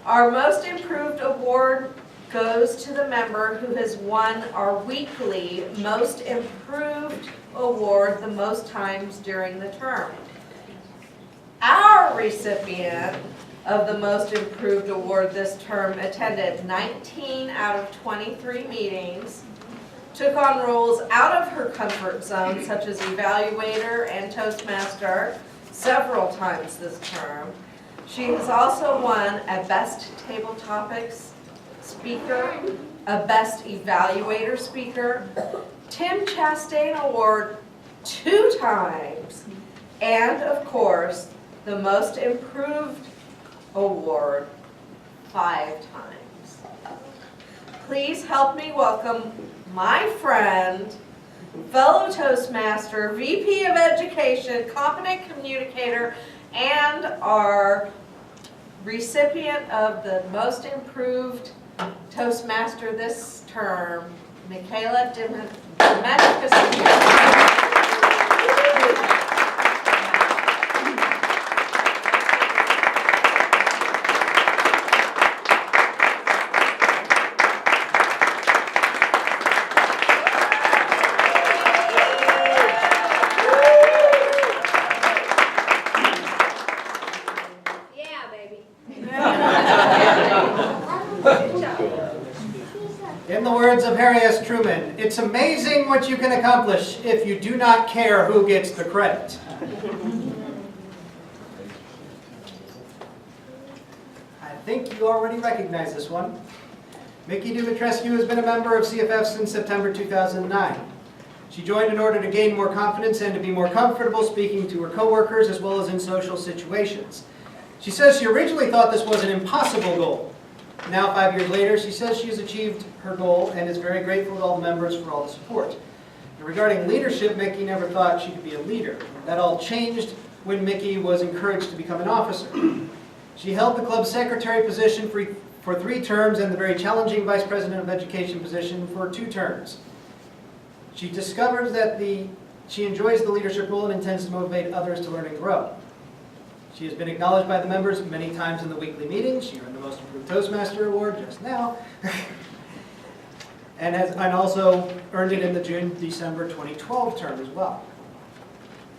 Our Most Improved Award goes to the member who has won our weekly Most Improved Award the most times during the term. Our recipient of the Most Improved Award this term attended 19 out of 23 meetings, took on roles out of her comfort zone such as evaluator and Toastmaster several times this term. She has also won a Best Table Topics Speaker, a Best Evaluator Speaker, Tim Chastain Award 2 times, and of course, the Most Improved Award 5 times. Please help me welcome my friend, fellow Toastmaster, VP of Education, competent communicator, and our recipient of the Most Improved Toastmaster this term, Michaela Dimitrescu. In the words of Harry S. Truman, it's amazing what you can accomplish if you do not care who gets the credit. I think you already recognize this one. Micki Dimitrescu has been a member of CFF since September 2009. She joined in order to gain more confidence and to be more comfortable speaking to her coworkers as well as in social situations. She says she originally thought this was an impossible goal. Now, 5 years later, she says she has achieved her goal and is very grateful to all the members for all the support. And regarding leadership, Micki never thought she could be a leader. That all changed when Micki was encouraged to become an officer. She held the club's secretary position for 3 terms and the very challenging vice president of education position for 2 terms. She discovers that she enjoys the leadership role and intends to motivate others to learn and grow. She has been acknowledged by the members many times in the weekly meetings. She earned the Most Improved Toastmaster Award just now. and also earned it in the June-December 2012 term as well.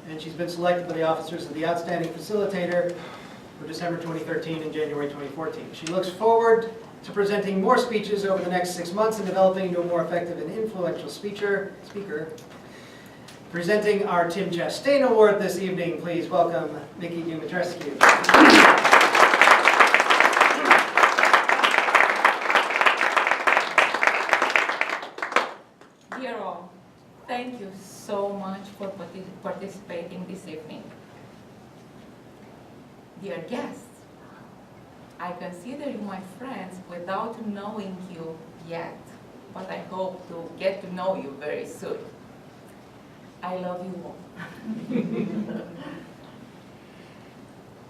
And she's been selected by the officers of the Outstanding Facilitator for December 2013 and January 2014. She looks forward to presenting more speeches over the next 6 months and developing into a more effective and influential speaker. Presenting our Tim Chastain Award this evening, please welcome Micki Dimitrescu. Dear all, thank you so much for participating this evening. Dear guests, I consider you my friends without knowing you yet, but I hope to get to know you very soon. I love you all.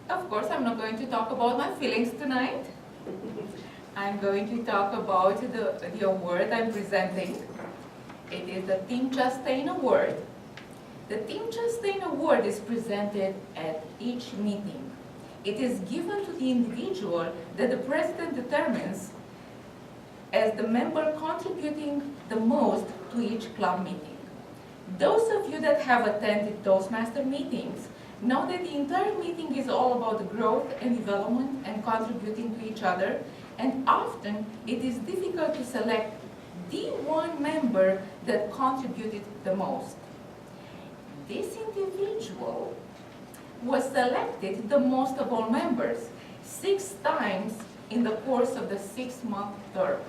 Of course, I'm not going to talk about my feelings tonight. I'm going to talk about the award I'm presenting. It is the Tim Chastain Award. The Tim Chastain Award is presented at each meeting. It is given to the individual that the president determines as the member contributing the most to each club meeting. Those of you that have attended Toastmaster meetings know that the entire meeting is all about the growth and development and contributing to each other, and often it is difficult to select the one member that contributed the most. This individual was selected the most of all members 6 times in the course of the 6-month term,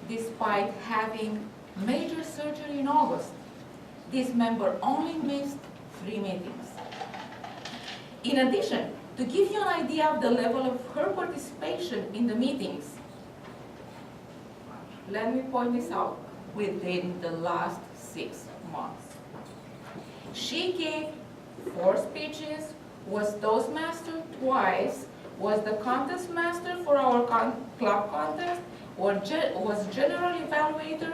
despite having major surgery in August. This member only missed 3 meetings. In addition, to give you an idea of the level of her participation in the meetings, let me point this out within the last 6 months. She gave 4 speeches, was Toastmaster twice, was the contest master for our club contest, was general evaluator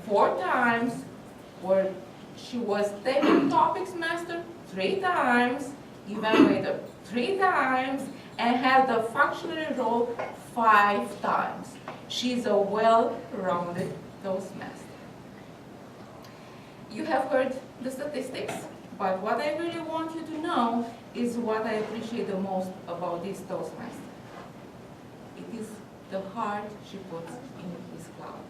4 times, where she was table topics master 3 times, evaluator 3 times, and had the functionary role 5 times. She's a well-rounded Toastmaster. You have heard the statistics, but what I really want you to know is what I appreciate the most about this Toastmaster. It is the heart she puts in this club.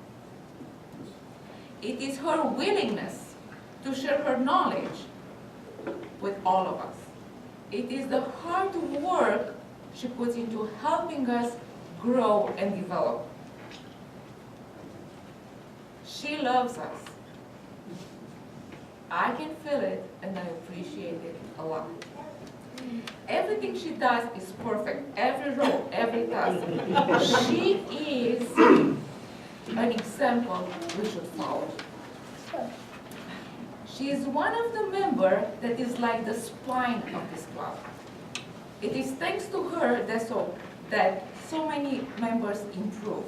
It is her willingness to share her knowledge with all of us. It is the hard work she puts into helping us grow and develop. She loves us. I can feel it, and I appreciate it a lot. Everything she does is perfect. Every role, every task. She is an example we should follow. She is one of the members that is like the spine of this club. It is thanks to her that so many members improve,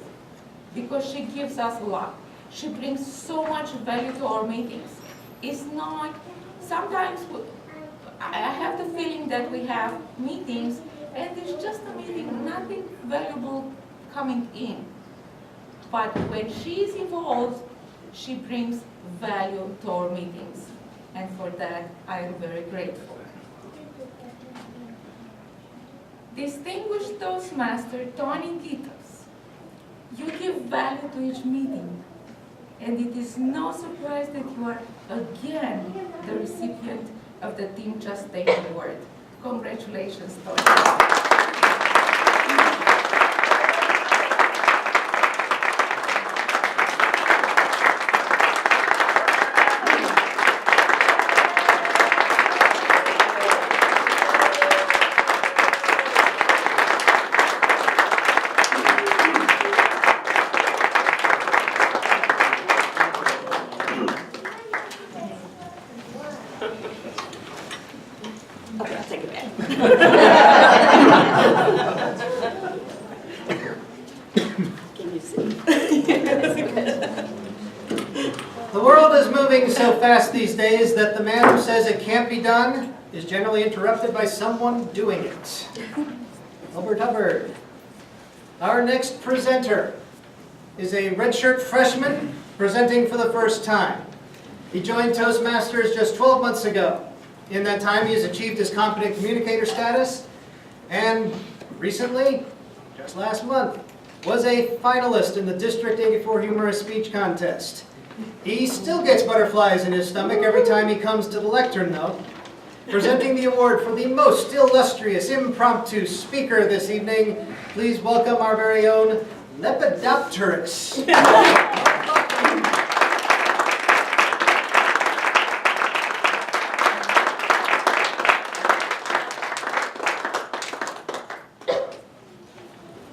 because she gives us a lot. She brings so much value to our meetings. It's not, sometimes I have the feeling that we have meetings and it's just a meeting, nothing valuable coming in. But when she is involved, she brings value to our meetings. And for that, I am very grateful. Distinguished Toastmaster Toni G, you give value to each meeting. And it is no surprise that you are again the recipient of the Team Chastain Award. Congratulations, Toni. Okay, I'll take it back. Can you see? The world is moving so fast these days that the man who says it can't be done is generally interrupted by someone doing it. Hubbard Hubbard. Our next presenter is a redshirt freshman presenting for the first time. He joined Toastmasters just 12 months ago. In that time, he has achieved his competent communicator status, and recently, just last month, was a finalist in the District 84 Humorous Speech Contest. He still gets butterflies in his stomach every time he comes to the lectern, though. Presenting the award for the most illustrious impromptu speaker this evening, please welcome our very own Lepidopterus.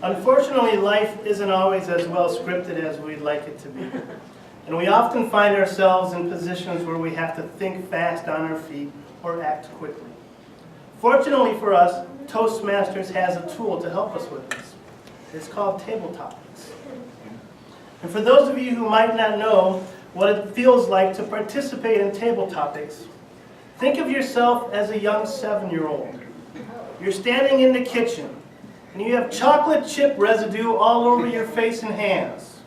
Unfortunately, life isn't always as well scripted as we'd like it to be. And we often find ourselves in positions where we have to think fast on our feet or act quickly. Fortunately for us, Toastmasters has a tool to help us with this. It's called Table Topics. And for those of you who might not know what it feels like to participate in Table Topics, think of yourself as a young 7-year-old. You're standing in the kitchen, and you have chocolate chip residue all over your face and hands.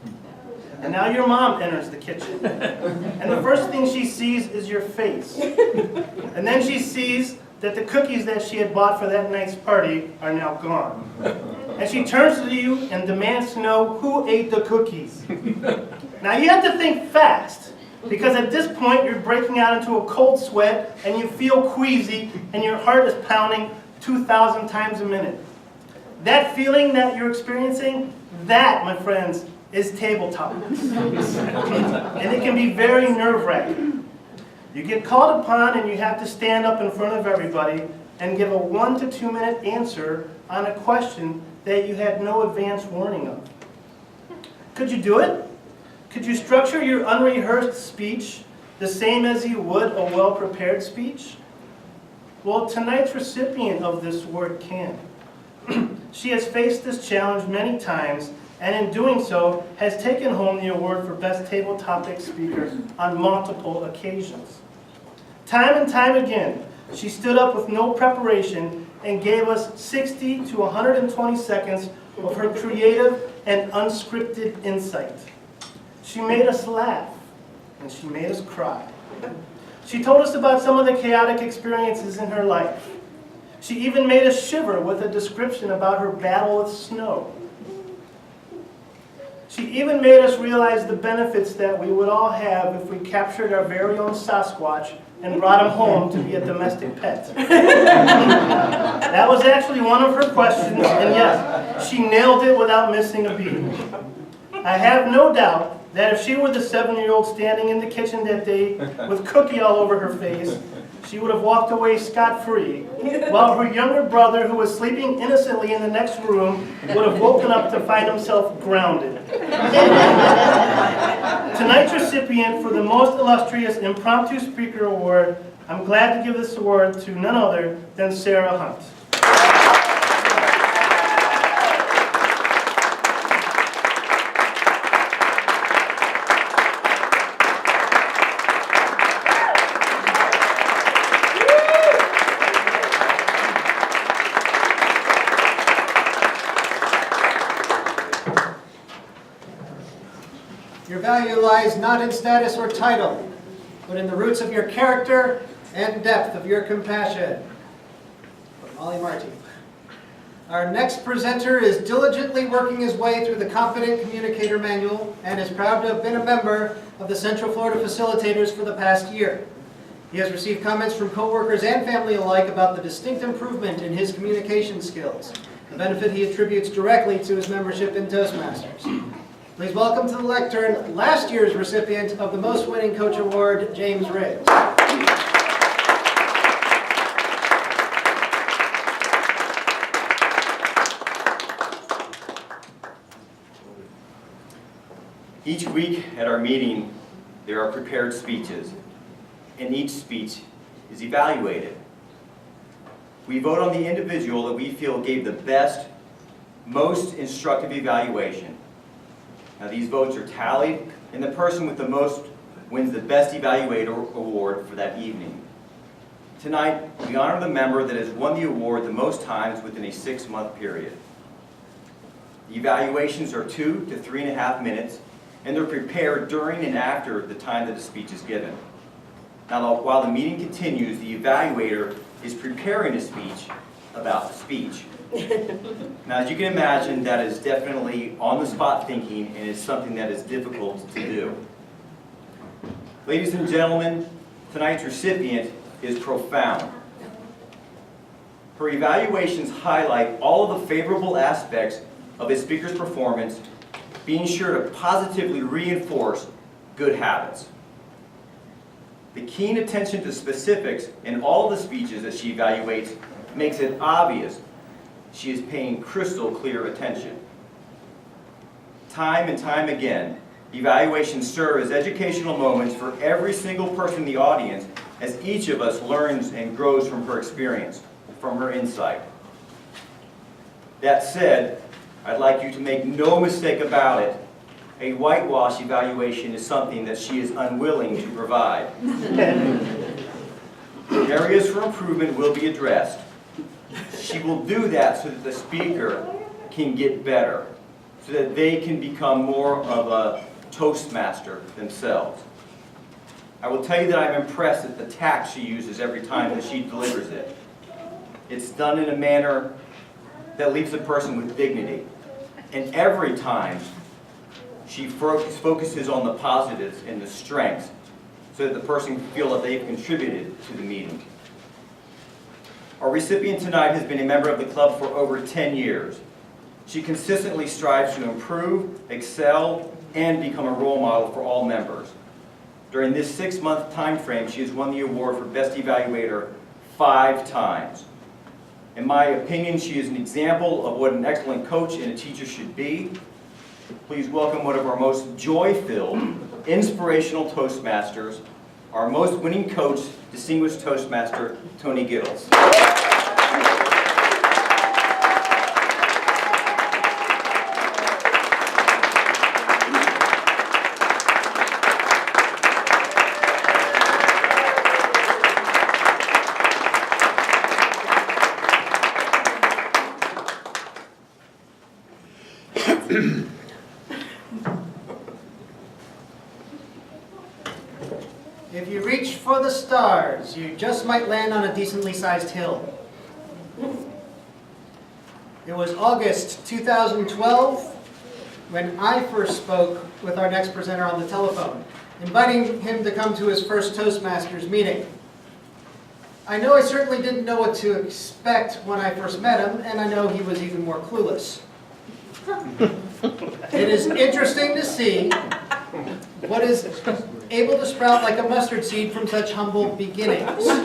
And now your mom enters the kitchen. And the first thing she sees is your face. And then she sees that the cookies that she had bought for that night's party are now gone. And she turns to you and demands to know who ate the cookies. Now you have to think fast, because at this point you're breaking out into a cold sweat and you feel queasy and your heart is pounding 2,000 times a minute. That feeling that you're experiencing, that, my friends, is Table Topics. And it can be very nerve-wracking. You get called upon and you have to stand up in front of everybody and give a 1 to 2 minute answer on a question that you had no advance warning of. Could you do it? Could you structure your unrehearsed speech the same as you would a well-prepared speech? Well, tonight's recipient of this award can. She has faced this challenge many times, and in doing so, has taken home the award for Best Table Topic Speaker on multiple occasions. Time and time again, she stood up with no preparation and gave us 60 to 120 seconds of her creative and unscripted insight. She made us laugh, and she made us cry. She told us about some of the chaotic experiences in her life. She even made us shiver with a description about her battle with snow. She even made us realize the benefits that we would all have if we captured our very own Sasquatch and brought him home to be a domestic pet. That was actually one of her questions, and yes, she nailed it without missing a beat. I have no doubt that if she were the 7-year-old standing in the kitchen that day with cookie all over her face, she would have walked away scot-free, while her younger brother, who was sleeping innocently in the next room, would have woken up to find himself grounded. Tonight's recipient for the Most Illustrious Impromptu Speaker Award, I'm glad to give this award to none other than Sarah Hunt. value lies not in status or title, but in the roots of your character and depth of your compassion. From Molly Marty. Our next presenter is diligently working his way through the Confident Communicator Manual and is proud to have been a member of the Central Florida Facilitators for the past year. He has received comments from coworkers and family alike about the distinct improvement in his communication skills, a benefit he attributes directly to his membership in Toastmasters. Please welcome to the lectern last year's recipient of the Most Winning Coach Award, James Riggs. Each week at our meeting, there are prepared speeches, and each speech is evaluated. We vote on the individual that we feel gave the best, most instructive evaluation. Now these votes are tallied, and the person with the most wins the Best Evaluator Award for that evening. Tonight, we honor the member that has won the award the most times within a 6-month period. The evaluations are 2 to 3.5 minutes, and they're prepared during and after the time that the speech is given. Now, while the meeting continues, the evaluator is preparing a speech about the speech. Now, as you can imagine, that is definitely on-the-spot thinking, and is something that is difficult to do. Ladies and gentlemen, tonight's recipient is profound. Her evaluations highlight all of the favorable aspects of a speaker's performance, being sure to positively reinforce good habits. The keen attention to specifics in all the speeches that she evaluates makes it obvious she is paying crystal clear attention. Time and time again, evaluations serve as educational moments for every single person in the audience, as each of us learns and grows from her experience, from her insight. That said, I'd like you to make no mistake about it. A whitewash evaluation is something that she is unwilling to provide. Areas for improvement will be addressed. She will do that so that the speaker can get better, so that they can become more of a Toastmaster themselves. I will tell you that I'm impressed at the tact she uses every time that she delivers it. It's done in a manner that leaves the person with dignity. And every time, she focuses on the positives and the strengths so that the person can feel that they've contributed to the meeting. Our recipient tonight has been a member of the club for over 10 years. She consistently strives to improve, excel, and become a role model for all members. During this 6-month time frame, she has won the award for Best Evaluator 5 times. In my opinion, she is an example of what an excellent coach and a teacher should be. Please welcome one of our most joy-filled, inspirational Toastmasters, our most winning coach, distinguished Toastmaster, Toni G. If you reach for the stars, you just might land on a decently sized hill. It was August 2012 when I first spoke with our next presenter on the telephone, inviting him to come to his first Toastmasters meeting. I know I certainly didn't know what to expect when I first met him, and I know he was even more clueless. It is interesting to see what is able to sprout like a mustard seed from such humble beginnings. To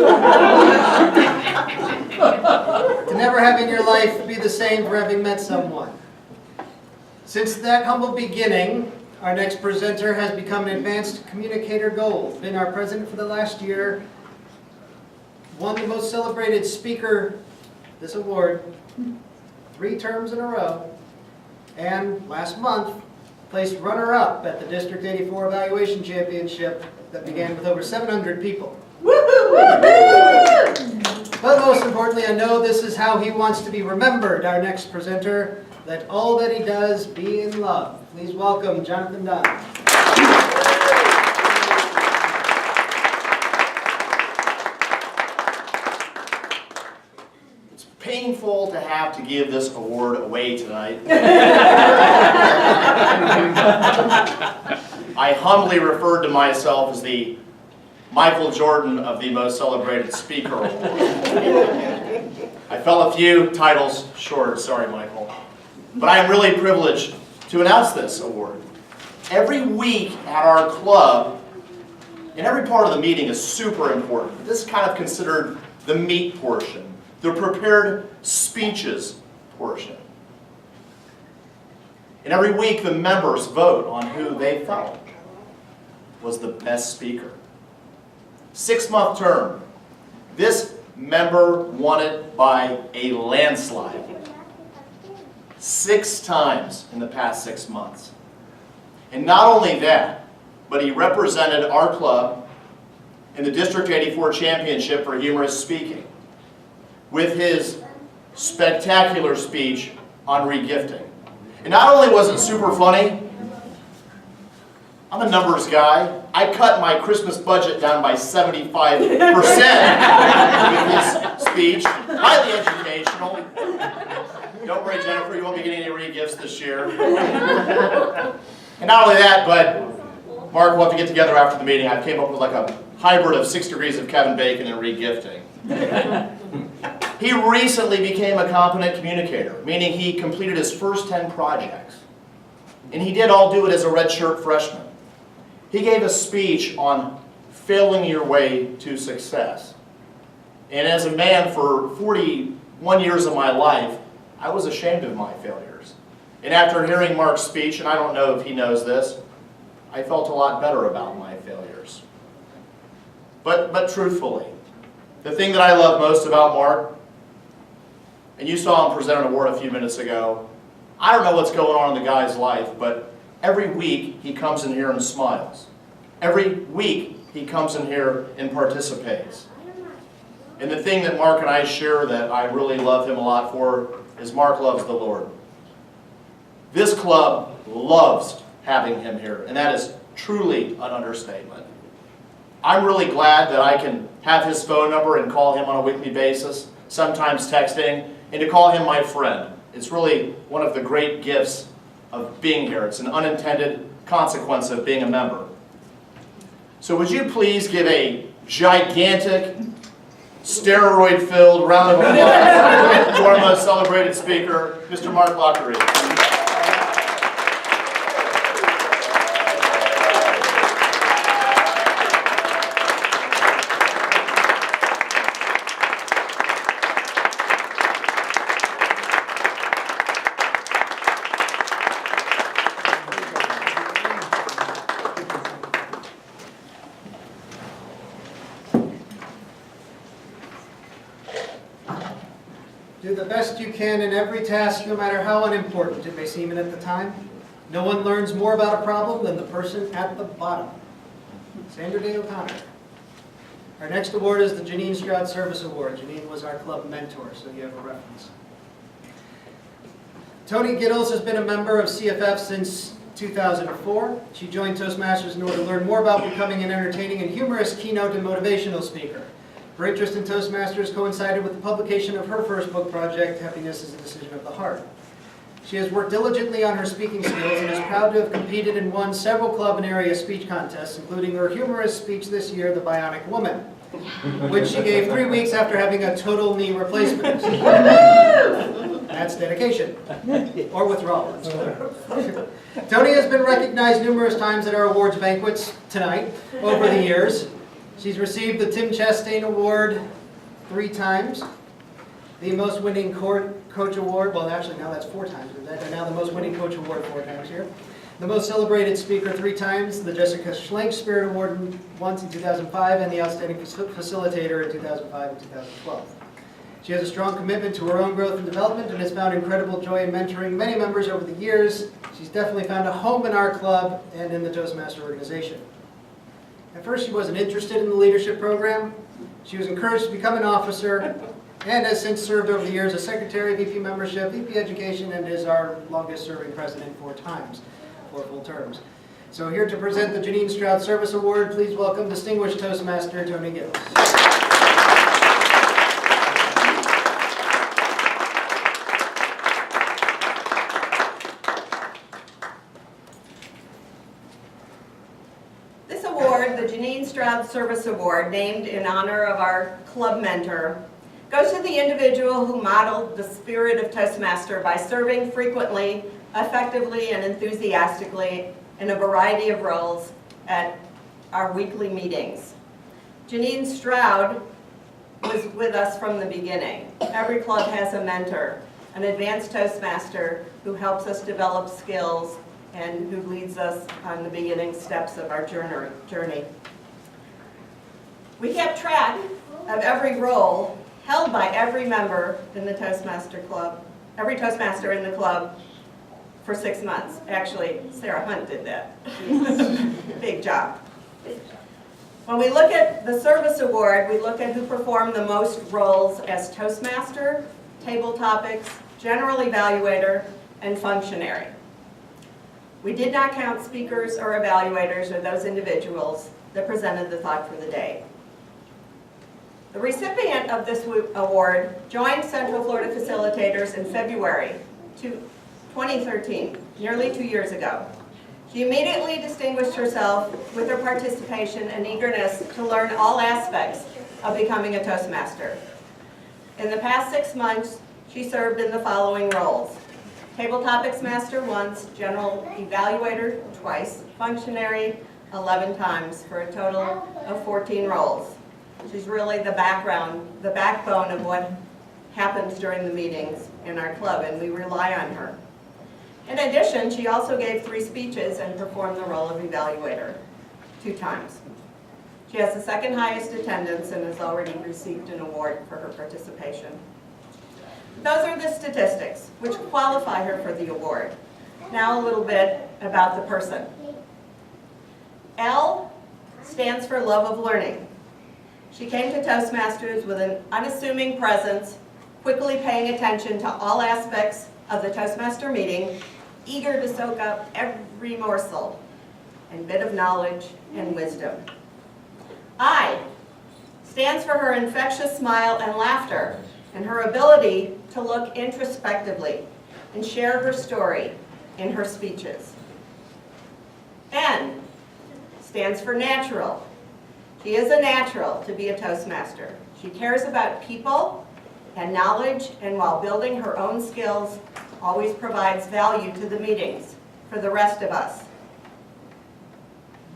never having your life be the same for having met someone. Since that humble beginning, our next presenter has become an advanced communicator gold, been our president for the last year, won the most celebrated speaker, this award, 3 terms in a row, and last month, placed runner-up at the District 84 Evaluation Championship that began with over 700 people. But most importantly, I know this is how he wants to be remembered, our next presenter. Let all that he does be in love. Please welcome Jonthan Dunn. painful to have to give this award away tonight. I humbly referred to myself as the Michael Jordan of the Most Celebrated Speaker Award. I fell a few titles short, sorry Michael. But I am really privileged to announce this award. Every week at our club, and every part of the meeting is super important. This is kind of considered the meat portion, the prepared speeches portion. And every week the members vote on who they felt was the best speaker. 6-month term. This member won it by a landslide. 6 times in the past 6 months. And not only that, but he represented our club in the District 84 Championship for Humorous Speaking with his spectacular speech on regifting. And not only was it super funny, I'm a numbers guy. I cut my Christmas budget down by 75% with his speech. Highly educational. Don't worry, Jennifer, you won't be getting any re-gifts this year. And not only that, but Mark will have to get together after the meeting. I came up with like a hybrid of 6 degrees of Kevin Bacon and re-gifting. He recently became a competent communicator, meaning he completed his first 10 projects. And he did all do it as a redshirt freshman. He gave a speech on failing your way to success. And as a man for 41 years of my life, I was ashamed of my failures. And after hearing Mark's speech, and I don't know if he knows this, I felt a lot better about my failures. But truthfully, the thing that I love most about Mark, and you saw him present an award a few minutes ago, I don't know what's going on in the guy's life, but every week he comes in here and smiles. Every week he comes in here and participates. And the thing that Mark and I share that I really love him a lot for is Mark loves the Lord. This club loves having him here, and that is truly an understatement. I'm really glad that I can have his phone number and call him on a weekly basis, sometimes texting, and to call him my friend. It's really one of the great gifts of being here. It's an unintended consequence of being a member. So would you please give a gigantic, steroid-filled round of applause to our most celebrated speaker, Mr. Mark Guthrie. Do the best you can in every task, no matter how unimportant it may seem at the time. No one learns more about a problem than the person at the bottom. Sandra Day O'Connor. Our next award is the Jeanine Stroud Service Award. Jeanine was our club mentor, so you have a reference. Toni G has been a member of CFF since 2004. She joined Toastmasters in order to learn more about becoming an entertaining and humorous keynote and motivational speaker. Her interest in Toastmasters coincided with the publication of her first book project, Happiness is a Decision of the Heart. She has worked diligently on her speaking skills and is proud to have competed and won several club and area speech contests, including her humorous speech this year, The Bionic Woman, which she gave 3 weeks after having a total knee replacement. That's dedication. Or withdrawal. Toni has been recognized numerous times at our awards banquets tonight over the years. She's received the Tim Chastain Award 3 times, the Most Winning Coach Award, well actually now that's 4 times, and now the Most Winning Coach Award 4 times here. The Most Celebrated Speaker 3 times, the Jessica Schlenk Spirit Award once in 2005, and the Outstanding Facilitator in 2005 and 2012. She has a strong commitment to her own growth and development and has found incredible joy in mentoring many members over the years. She's definitely found a home in our club and in the Toastmaster organization. At first, she wasn't interested in the leadership program. She was encouraged to become an officer and has since served over the years as Secretary, VP Membership, VP Education, and is our longest-serving president 4 times, 4 full terms. So here to present the Jeanine Stroud Service Award, please welcome Distinguished Toastmaster Toni G. Stroud Service Award, named in honor of our club mentor, goes to the individual who modeled the spirit of Toastmaster by serving frequently, effectively, and enthusiastically in a variety of roles at our weekly meetings. Jeanine Stroud was with us from the beginning. Every club has a mentor, an advanced Toastmaster who helps us develop skills and who leads us on the beginning steps of our journey. We kept track of every role held by every member in the Toastmaster Club, every Toastmaster in the club for 6 months. Actually, Sarah Hunt did that. Big job. When we look at the Service Award, we look at who performed the most roles as Toastmaster, table topics, general evaluator, and functionary. We did not count speakers or evaluators or those individuals that presented the thought for the day. The recipient of this award joined Central Florida Facilitators in February 2013, nearly 2 years ago. She immediately distinguished herself with her participation and eagerness to learn all aspects of becoming a Toastmaster. In the past 6 months, she served in the following roles: Table Topics Master once, General Evaluator twice, Functionary 11 times, for a total of 14 roles. She's really the backbone of what happens during the meetings in our club, and we rely on her. In addition, she also gave 3 speeches and performed the role of evaluator 2 times. She has the second highest attendance and has already received an award for her participation. Those are the statistics which qualify her for the award. Now a little bit about the person. L stands for love of learning. She came to Toastmasters with an unassuming presence, quickly paying attention to all aspects of the Toastmaster meeting, eager to soak up every morsel and bit of knowledge and wisdom. I stands for her infectious smile and laughter and her ability to look introspectively and share her story in her speeches. N stands for natural. She is a natural to be a Toastmaster. She cares about people and knowledge, and while building her own skills, always provides value to the meetings for the rest of us.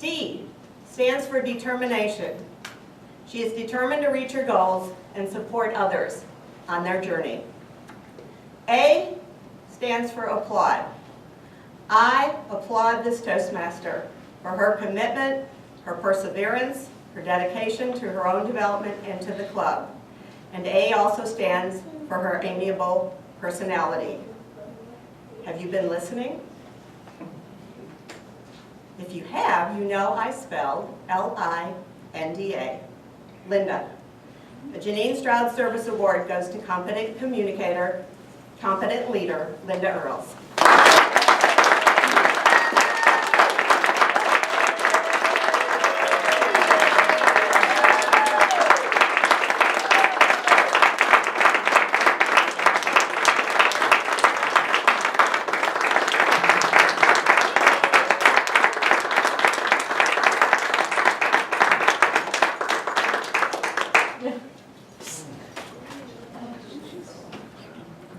D stands for determination. She is determined to reach her goals and support others on their journey. A stands for applaud. I applaud this Toastmaster for her commitment, her perseverance, her dedication to her own development and to the club. And A also stands for her amiable personality. Have you been listening? If you have, you know I spelled L-I-N-D-A, Linda. The Jeanine Stroud Service Award goes to competent communicator, competent leader, Linda Earls.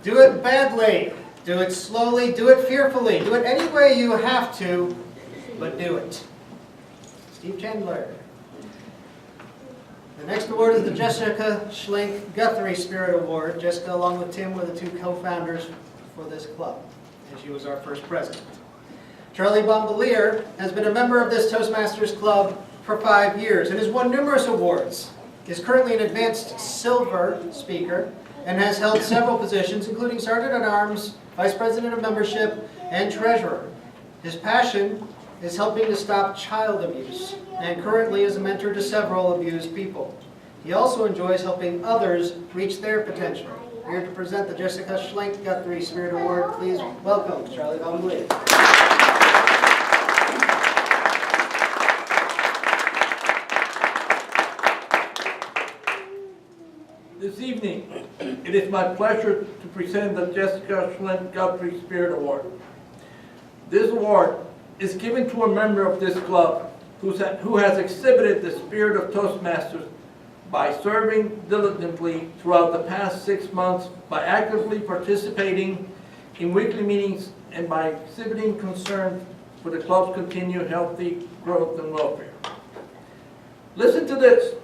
Do it badly, do it slowly, do it fearfully, do it any way you have to, but do it. Steve Chandler. The next award is the Jessica Schlenk Guthrie Spirit Award. Jessica, along with Tim, were the 2 co-founders for this club, and she was our first president. Charlie Bombalier has been a member of this Toastmasters Club for 5 years and has won numerous awards. He is currently an advanced silver speaker and has held several positions, including Sergeant at Arms, Vice President of Membership, and Treasurer. His passion is helping to stop child abuse, and currently is a mentor to several abused people. He also enjoys helping others reach their potential. Here to present the Jessica Schlenk Guthrie Spirit Award, please welcome Charlie Bombalier. This evening, it is my pleasure to present the Jessica Schlenk Guthrie Spirit Award. This award is given to a member of this club who has exhibited the spirit of Toastmasters by serving diligently throughout the past 6 months, by actively participating in weekly meetings, and by exhibiting concern for the club's continued healthy growth and welfare. Listen to this.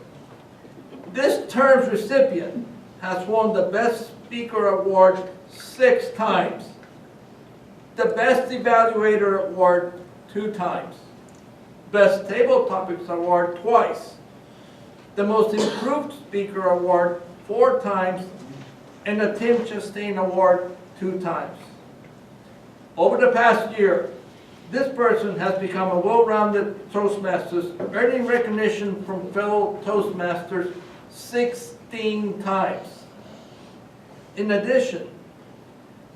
This term's recipient has won the Best Speaker Award 6 times, the Best Evaluator Award 2 times, Best Table Topics Award twice, the Most Improved Speaker Award 4 times, and the Tim Chastain Award 2 times. Over the past year, this person has become a well-rounded Toastmasters, earning recognition from fellow Toastmasters 16 times. In addition,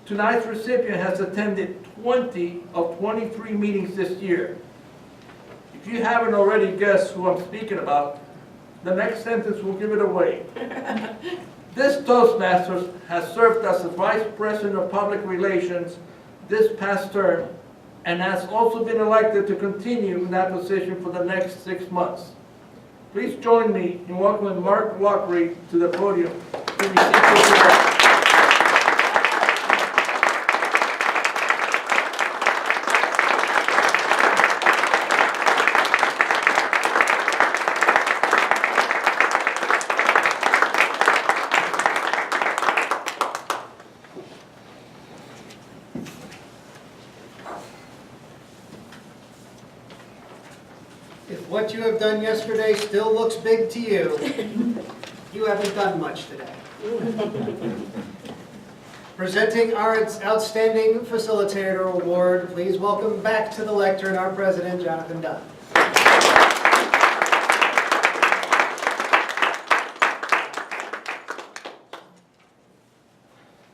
tonight's recipient has attended 20 of 23 meetings this year. If you haven't already guessed who I'm speaking about, the next sentence will give it away. This Toastmasters has served as the Vice President of Public Relations this past term and has also been elected to continue in that position for the next 6 months. Please join me in welcoming Mark Guthrie to the podium to receive his award. If what you have done yesterday still looks big to you, you haven't done much today. Presenting our Outstanding Facilitator Award, please welcome back to the lectern our President, Jonthan.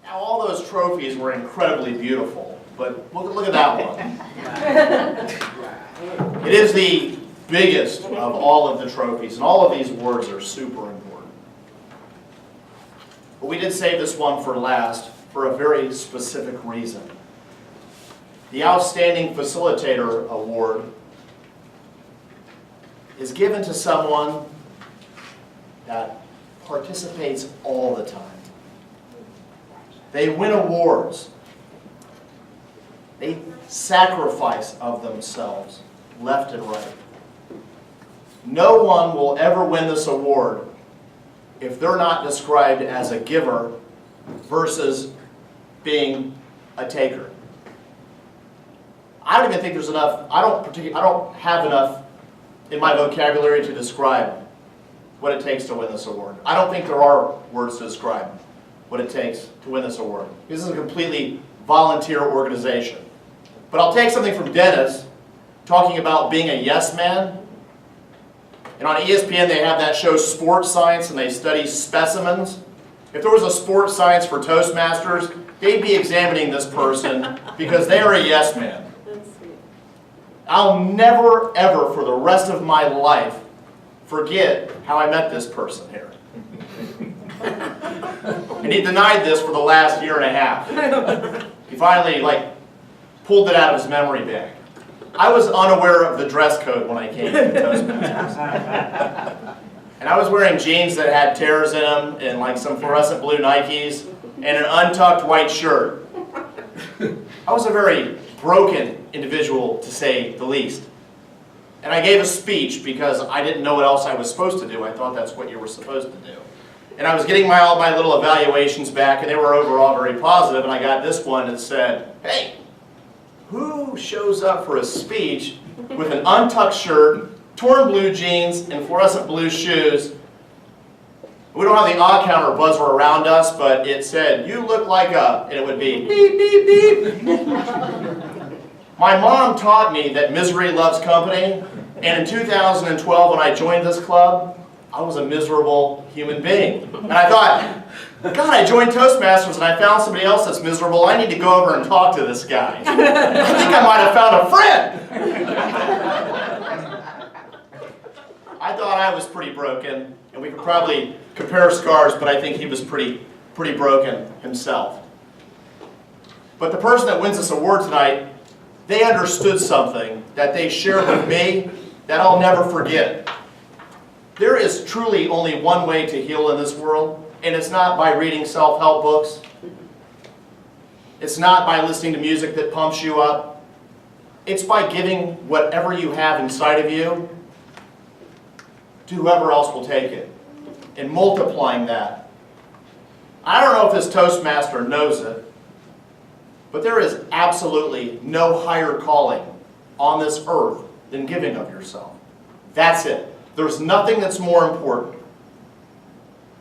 Now, all those trophies were incredibly beautiful, but look at that one. It is the biggest of all of the trophies, and all of these awards are super important. But we did save this one for last for a very specific reason. The Outstanding Facilitator Award is given to someone that participates all the time. They win awards. They sacrifice of themselves left and right. No one will ever win this award if they're not described as a giver versus being a taker. I don't even think there's enough, I don't have enough in my vocabulary to describe what it takes to win this award. I don't think there are words to describe what it takes to win this award. This is a completely volunteer organization. But I'll take something from Dennis talking about being a yes man. And on ESPN they have that show Sports Science, and they study specimens. If there was a sports science for Toastmasters, they'd be examining this person because they are a yes man. I'll never, ever, for the rest of my life, forget how I met this person here. And he denied this for the last year and a half. He finally, pulled it out of his memory bank. I was unaware of the dress code when I came to Toastmasters. And I was wearing jeans that had tears in them and some fluorescent blue Nikes and an untucked white shirt. I was a very broken individual, to say the least. And I gave a speech because I didn't know what else I was supposed to do. I thought that's what you were supposed to do. And I was getting all my little evaluations back, and they were overall very positive, and I got this one that said, hey, who shows up for a speech with an untucked shirt, torn blue jeans, and fluorescent blue shoes? We don't have the odd counter buzzer around us, but it said, you look like a, and it would be beep, beep, beep. My mom taught me that misery loves company, and in 2012 when I joined this club, I was a miserable human being. And I thought, God, I joined Toastmasters and I found somebody else that's miserable. I need to go over and talk to this guy. I think I might have found a friend. I thought I was pretty broken, and we could probably compare scars, but I think he was pretty broken himself. But the person that wins this award tonight, they understood something that they shared with me that I'll never forget. There is truly only one way to heal in this world, and it's not by reading self-help books. It's not by listening to music that pumps you up. It's by giving whatever you have inside of you to whoever else will take it, and multiplying that. I don't know if this Toastmaster knows it, but there is absolutely no higher calling on this earth than giving of yourself. That's it. There's nothing that's more important.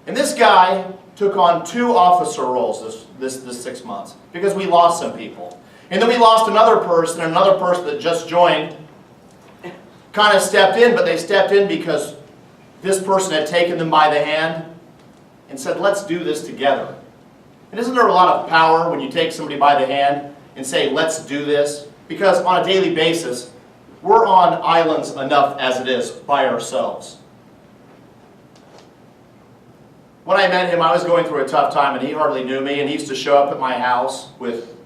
And this guy took on 2 officer roles this 6 months because we lost some people. And then we lost another person, and another person that just joined kind of stepped in, but they stepped in because this person had taken them by the hand and said, let's do this together. And isn't there a lot of power when you take somebody by the hand and say, let's do this? Because on a daily basis, we're on islands enough as it is by ourselves. When I met him, I was going through a tough time, and he hardly knew me, and he used to show up at my house with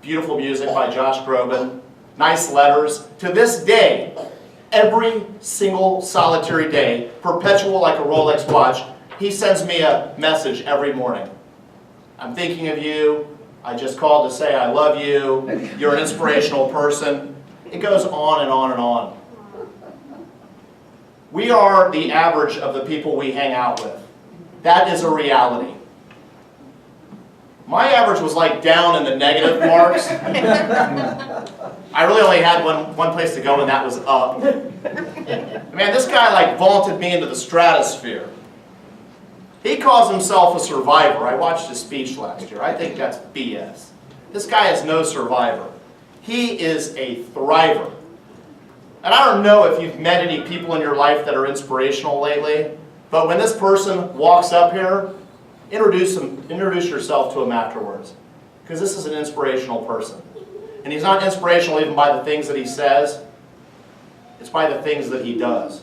beautiful music by Josh Groban, nice letters. To this day, every single solitary day, perpetual like a Rolex watch, he sends me a message every morning. I'm thinking of you. I just called to say I love you. You're an inspirational person. It goes on and on and on. We are the average of the people we hang out with. That is a reality. My average was like down in the negative marks. I really only had one place to go, and that was up. Man, this guy like vaulted me into the stratosphere. He calls himself a survivor. I watched his speech last year. I think that's BS. This guy is no survivor. He is a thriver. And I don't know if you've met any people in your life that are inspirational lately, but when this person walks up here, introduce yourself to him afterwards. Because this is an inspirational person. And he's not inspirational even by the things that he says. It's by the things that he does.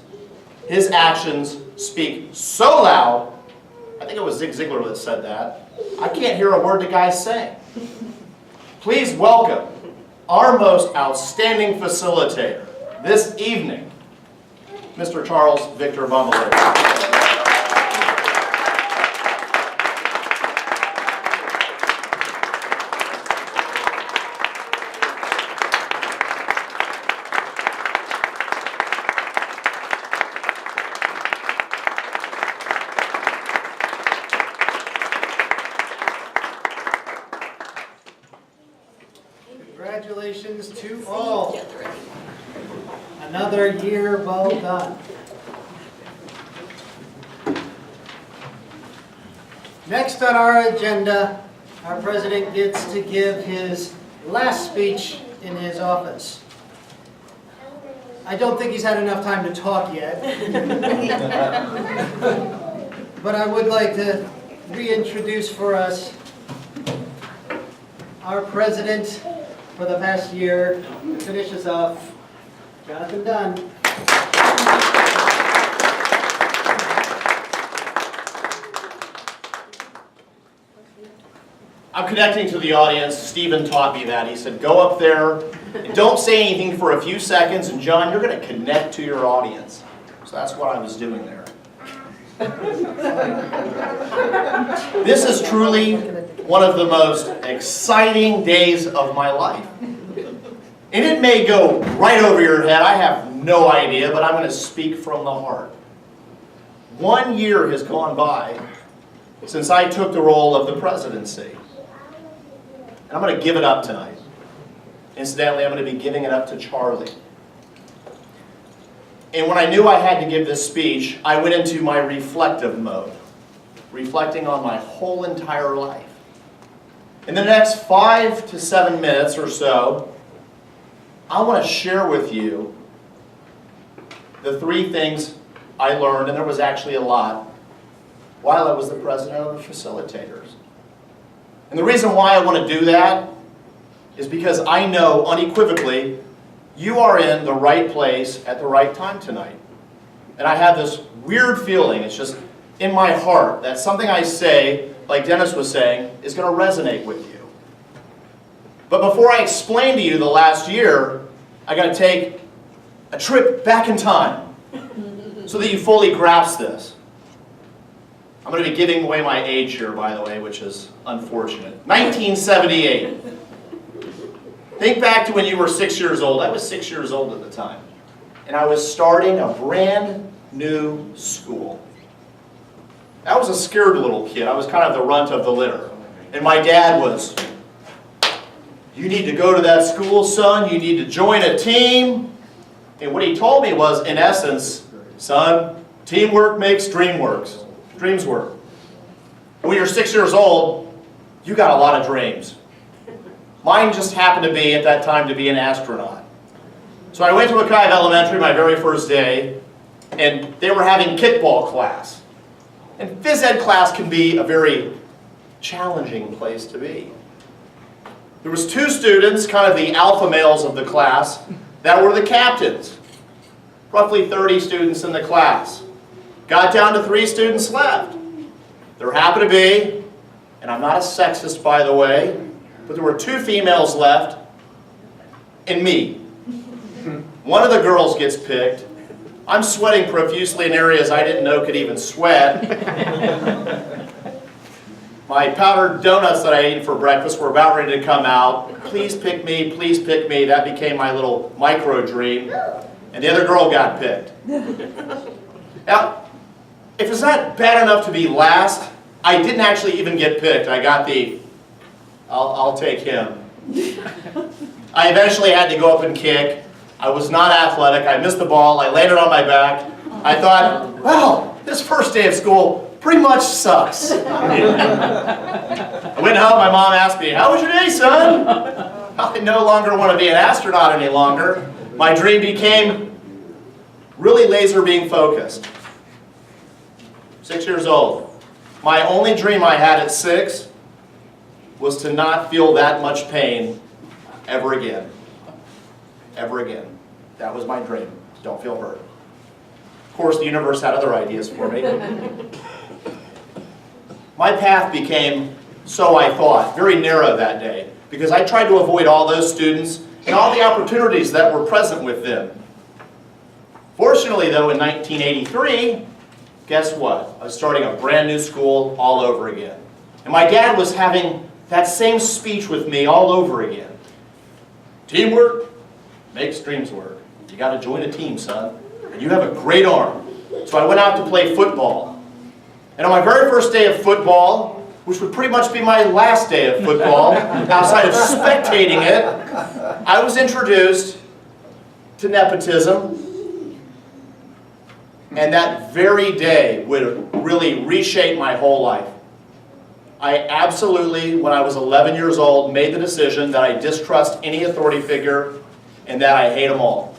His actions speak so loud. I think it was Zig Ziglar that said that. I can't hear a word the guy's saying. Please welcome our most outstanding facilitator this evening, Mr. Charles Victor Vomelator. Congratulations to all. Another year well done. Next on our agenda, our president gets to give his last speech in his office. I don't think he's had enough time to talk yet. But I would like to reintroduce for us our president for the past year. To finish us off, Jonthan Dunn. I'm connecting to the audience. Stephen taught me that. He said, go up there and don't say anything for a few seconds, and John, you're going to connect to your audience. So that's what I was doing there. This is truly one of the most exciting days of my life. And it may go right over your head. I have no idea, but I'm going to speak from the heart. 1 year has gone by since I took the role of the presidency. And I'm going to give it up tonight. Incidentally, I'm going to be giving it up to Charlie. And when I knew I had to give this speech, I went into my reflective mode, reflecting on my whole entire life. In the next 5 to 7 minutes or so, I want to share with you the 3 things I learned, and there was actually a lot, while I was the president of the facilitators. And the reason why I want to do that is because I know unequivocally you are in the right place at the right time tonight. And I have this weird feeling, it's just in my heart, that something I say, like Dennis was saying, is going to resonate with you. But before I explain to you the last year, I got to take a trip back in time so that you fully grasp this. I'm going to be giving away my age here, by the way, which is unfortunate. 1978. Think back to when you were 6 years old. I was 6 years old at the time. And I was starting a brand new school. I was a scared little kid. I was kind of the runt of the litter. And my dad was, "You need to go to that school, son. You need to join a team." And what he told me was, in essence, "Son, teamwork makes dreams work." When you're 6 years old, you got a lot of dreams. Mine just happened to be, at that time, to be an astronaut. So I went to Mackay Elementary my very first day, and they were having kickball class. And phys ed class can be a very challenging place to be. There was 2 students, kind of the alpha males of the class, that were the captains. Roughly 30 students in the class. Got down to 3 students left. There happened to be, and I'm not a sexist by the way, but there were 2 females left, and me. One of the girls gets picked. I'm sweating profusely in areas I didn't know could even sweat. My powdered donuts that I ate for breakfast were about ready to come out. "Please pick me, please pick me." That became my little micro dream. And the other girl got picked. Now, if it's not bad enough to be last, I didn't actually even get picked. I got the, I'll take him. I eventually had to go up and kick. I was not athletic. I missed the ball. I landed on my back. I thought, well, this first day of school pretty much sucks. I went home. My mom asked me, "How was your day, son?" I no longer want to be an astronaut any longer. My dream became really laser beam focused. 6 years old. My only dream I had at 6 was to not feel that much pain ever again. Ever again. That was my dream. Don't feel hurt. Of course, the universe had other ideas for me. My path became, so I thought, very narrow that day, because I tried to avoid all those students and all the opportunities that were present with them. Fortunately, though, in 1983, guess what? I was starting a brand new school all over again. And my dad was having that same speech with me all over again. Teamwork makes dreams work. You got to join a team, son. And you have a great arm. So I went out to play football. And on my very first day of football, which would pretty much be my last day of football, outside of spectating it, I was introduced to nepotism. And that very day would really reshape my whole life. I absolutely, when I was 11 years old, made the decision that I distrust any authority figure and that I hate them all.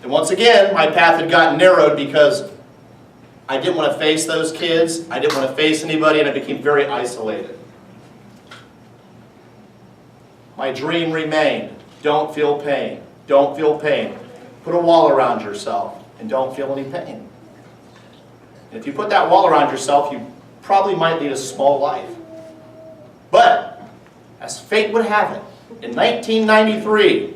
And once again, my path had gotten narrowed because I didn't want to face those kids, I didn't want to face anybody, and I became very isolated. My dream remained, don't feel pain, don't feel pain. Put a wall around yourself and don't feel any pain. And if you put that wall around yourself, you probably might lead a small life. But, as fate would have it, in 1993,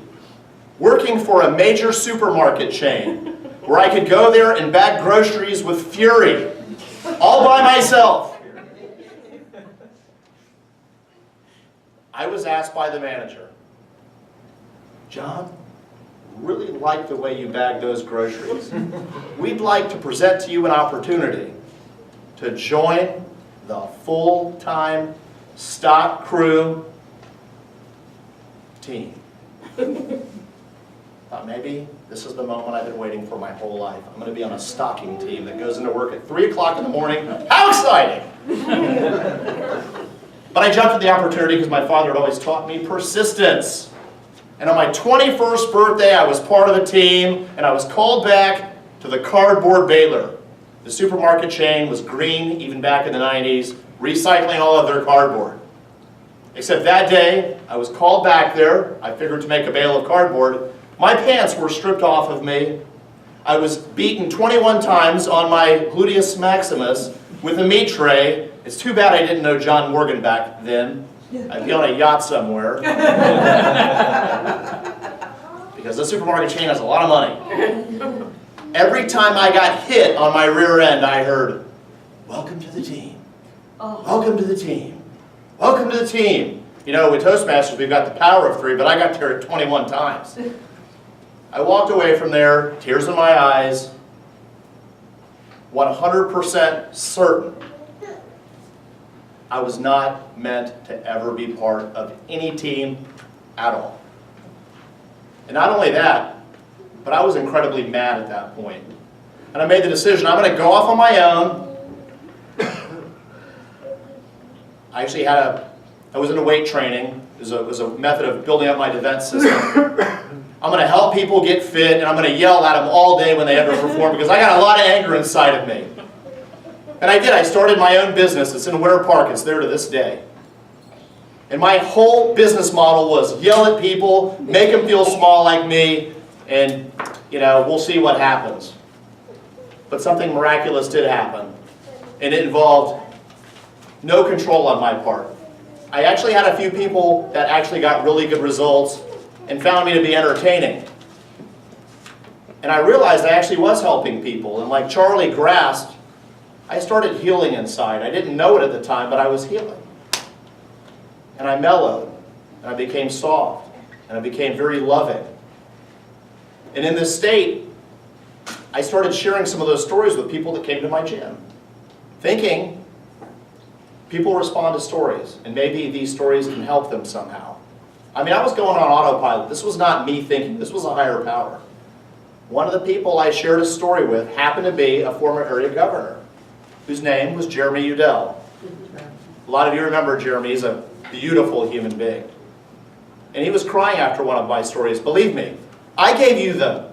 working for a major supermarket chain, where I could go there and bag groceries with fury, all by myself, I was asked by the manager, "John, really like the way you bag those groceries. We'd like to present to you an opportunity to join the full-time stock crew team." Thought maybe this is the moment I've been waiting for my whole life. I'm going to be on a stocking team that goes into work at 3 o'clock in the morning. How exciting! But I jumped at the opportunity because my father had always taught me persistence. And on my 21st birthday, I was part of the team, and I was called back to the cardboard baler. The supermarket chain was green, even back in the 90s, recycling all of their cardboard. Except that day, I was called back there, I figured to make a bale of cardboard. My pants were stripped off of me. I was beaten 21 times on my gluteus maximus with a meat tray. It's too bad I didn't know John Morgan back then. I'd be on a yacht somewhere. because the supermarket chain has a lot of money. Every time I got hit on my rear end, I heard, "Welcome to the team. Welcome to the team. Welcome to the team." You know, with Toastmasters, we've got the power of 3, but I got there 21 times. I walked away from there, tears in my eyes, 100% certain I was not meant to ever be part of any team at all. And not only that, but I was incredibly mad at that point. And I made the decision, I'm going to go off on my own. I actually I was in weight training. It was a method of building up my defense system. I'm going to help people get fit, and I'm going to yell at them all day when they underperform because I got a lot of anger inside of me. And I did. I started my own business. It's in Ware Park. It's there to this day. And my whole business model was yell at people, make them feel small like me, and, you know, we'll see what happens. But something miraculous did happen, and it involved no control on my part. I actually had a few people that actually got really good results and found me to be entertaining. And I realized I actually was helping people, and like Charlie grasped, I started healing inside. I didn't know it at the time, but I was healing. And I mellowed, and I became soft, and I became very loving. And in this state, I started sharing some of those stories with people that came to my gym, thinking people respond to stories, and maybe these stories can help them somehow. I mean, I was going on autopilot. This was not me thinking. This was a higher power. One of the people I shared a story with happened to be a former area governor, whose name was Jeremy Udell. A lot of you remember Jeremy. He's a beautiful human being. And he was crying after one of my stories. Believe me, I gave you the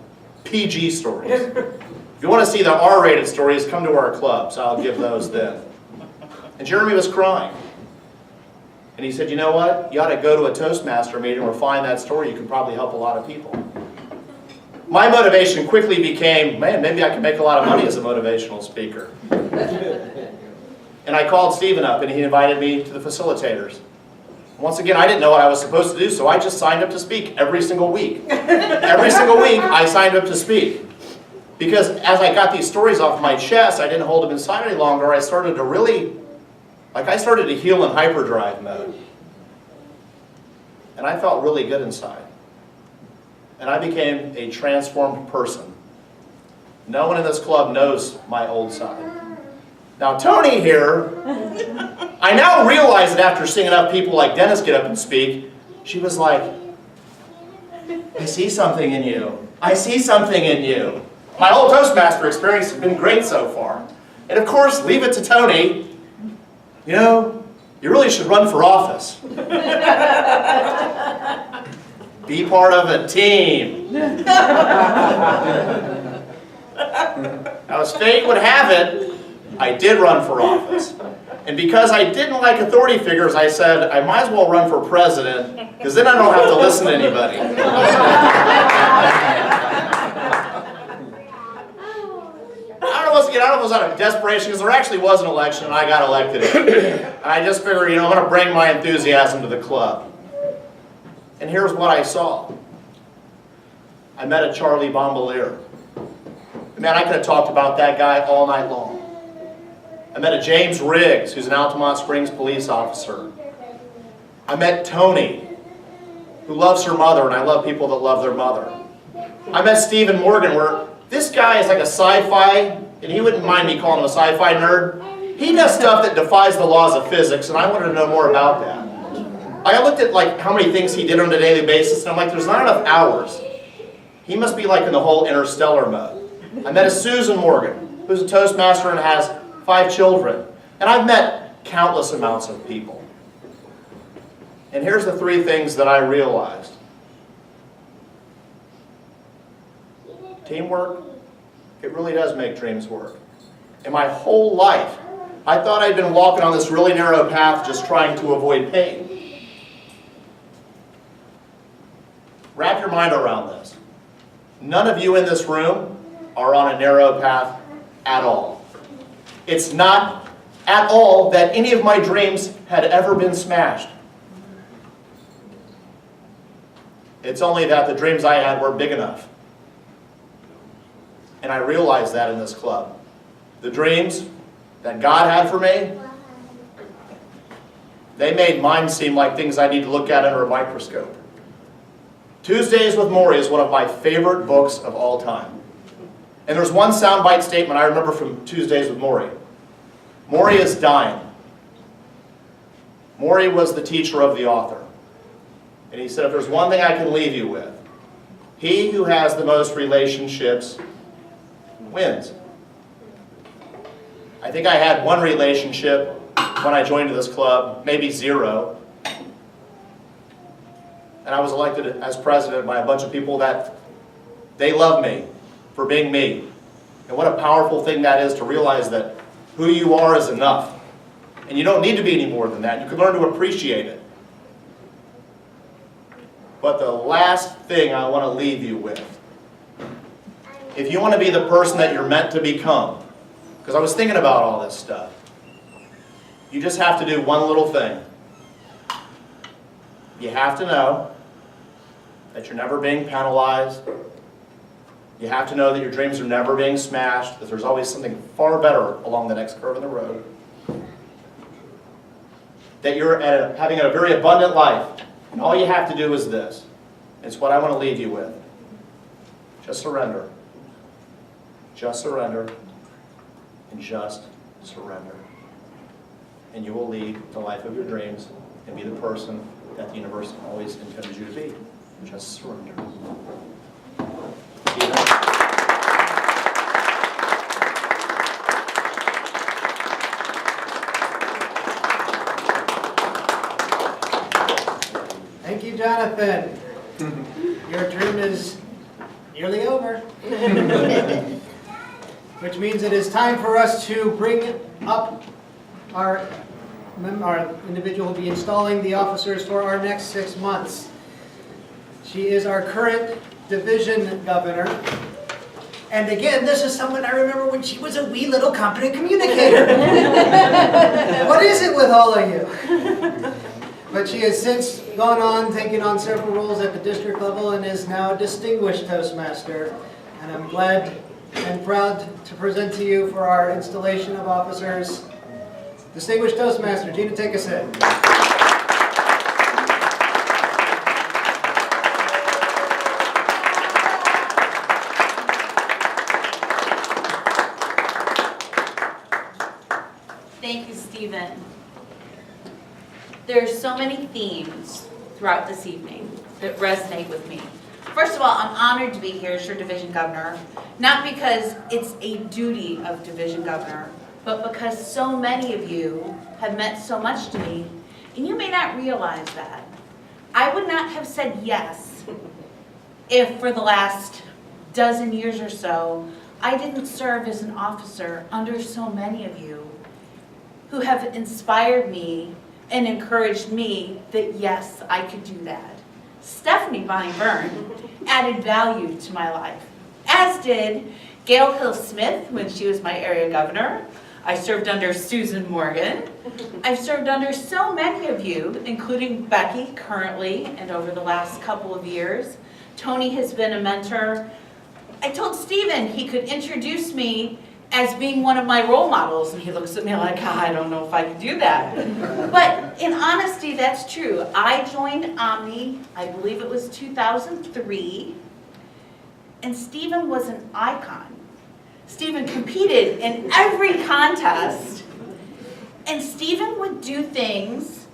PG stories. If you want to see the R-rated stories, come to our clubs. I'll give those then. And Jeremy was crying. And he said, you know what? You ought to go to a Toastmaster meeting or find that story. You can probably help a lot of people. My motivation quickly became, man, maybe I can make a lot of money as a motivational speaker. And I called Stephen up and he invited me to the facilitators. Once again, I didn't know what I was supposed to do, so I just signed up to speak every single week. Every single week, I signed up to speak. Because as I got these stories off my chest, I didn't hold them inside any longer. I started to heal in hyperdrive mode. And I felt really good inside. And I became a transformed person. No one in this club knows my old side. Now, Toni here, I now realize that after seeing enough people like Dennis get up and speak, she was like, I see something in you. I see something in you. My whole Toastmaster experience has been great so far. And of course, leave it to Toni. You know, you really should run for office. Be part of a team. Now, as fate would have it, I did run for office. And because I didn't like authority figures, I said, I might as well run for president, because then I don't have to listen to anybody. I don't know if it was out of desperation, because there actually was an election, and I got elected. And I just figured, you know, I'm going to bring my enthusiasm to the club. And here's what I saw. I met a Charlie Bombalier. Man, I could have talked about that guy all night long. I met a James Riggs, who's an Altamont Springs police officer. I met Toni, who loves her mother, and I love people that love their mother. I met Stephen Morgan, where this guy is like a sci-fi, and he wouldn't mind me calling him a sci-fi nerd. He does stuff that defies the laws of physics, and I wanted to know more about that. I looked at like how many things he did on a daily basis, and I'm like, there's not enough hours. He must be like in the whole interstellar mode. I met a Susan Morgan, who's a Toastmaster and has 5 children. And I've met countless amounts of people. And here's the 3 things that I realized. Teamwork, it really does make dreams work. In my whole life, I thought I'd been walking on this really narrow path just trying to avoid pain. Wrap your mind around this. None of you in this room are on a narrow path at all. It's not at all that any of my dreams had ever been smashed. It's only that the dreams I had weren't big enough. And I realized that in this club. The dreams that God had for me, they made mine seem like things I need to look at under a microscope. Tuesdays with Maury is one of my favorite books of all time. And there's one soundbite statement I remember from Tuesdays with Maury. Maury is dying. Maury was the teacher of the author. And he said, if there's one thing I can leave you with, he who has the most relationships wins. I think I had one relationship when I joined this club, maybe 0. And I was elected as president by a bunch of people that they love me for being me. And what a powerful thing that is to realize that who you are is enough. And you don't need to be any more than that. You can learn to appreciate it. But the last thing I want to leave you with, if you want to be the person that you're meant to become, because I was thinking about all this stuff, you just have to do one little thing. You have to know that you're never being penalized. You have to know that your dreams are never being smashed, that there's always something far better along the next curve in the road. That you're having a very abundant life. And all you have to do is this. It's what I want to leave you with. Just surrender. Just surrender. And just surrender. And you will lead the life of your dreams and be the person that the universe always intended you to be. Just surrender. Thank you, Jonthan. Your term is nearly over. Which means it is time for us to bring up our individual who will be installing the officers for our next 6 months. She is our current division governor. And again, this is someone I remember when she was a wee little competent communicator. What is it with all of you? But she has since gone on, taken on several roles at the district level, and is now a distinguished Toastmaster. And I'm glad and proud to present to you for our installation of officers, distinguished Toastmaster, Gina, take us in. Thank you, Stephen. There's so many themes throughout this evening that resonate with me. First of all, I'm honored to be here as your division governor, not because it's a duty of division governor, but because so many of you have meant so much to me, and you may not realize that. I would not have said yes if for the last dozen years or so, I didn't serve as an officer under so many of you who have inspired me and encouraged me that yes, I could do that. Stephanie Bonnie Byrne added value to my life, as did Gail Hill-Smith when she was my area governor. I served under Susan Morgan. I've served under so many of you, including Becky currently and over the last couple of years. Toni has been a mentor. I told Stephen he could introduce me as being one of my role models, and he looks at me like, I don't know if I could do that. But in honesty, that's true. I joined Omni, I believe it was 2003, and Stephen was an icon. Stephen competed in every contest, and Stephen would do things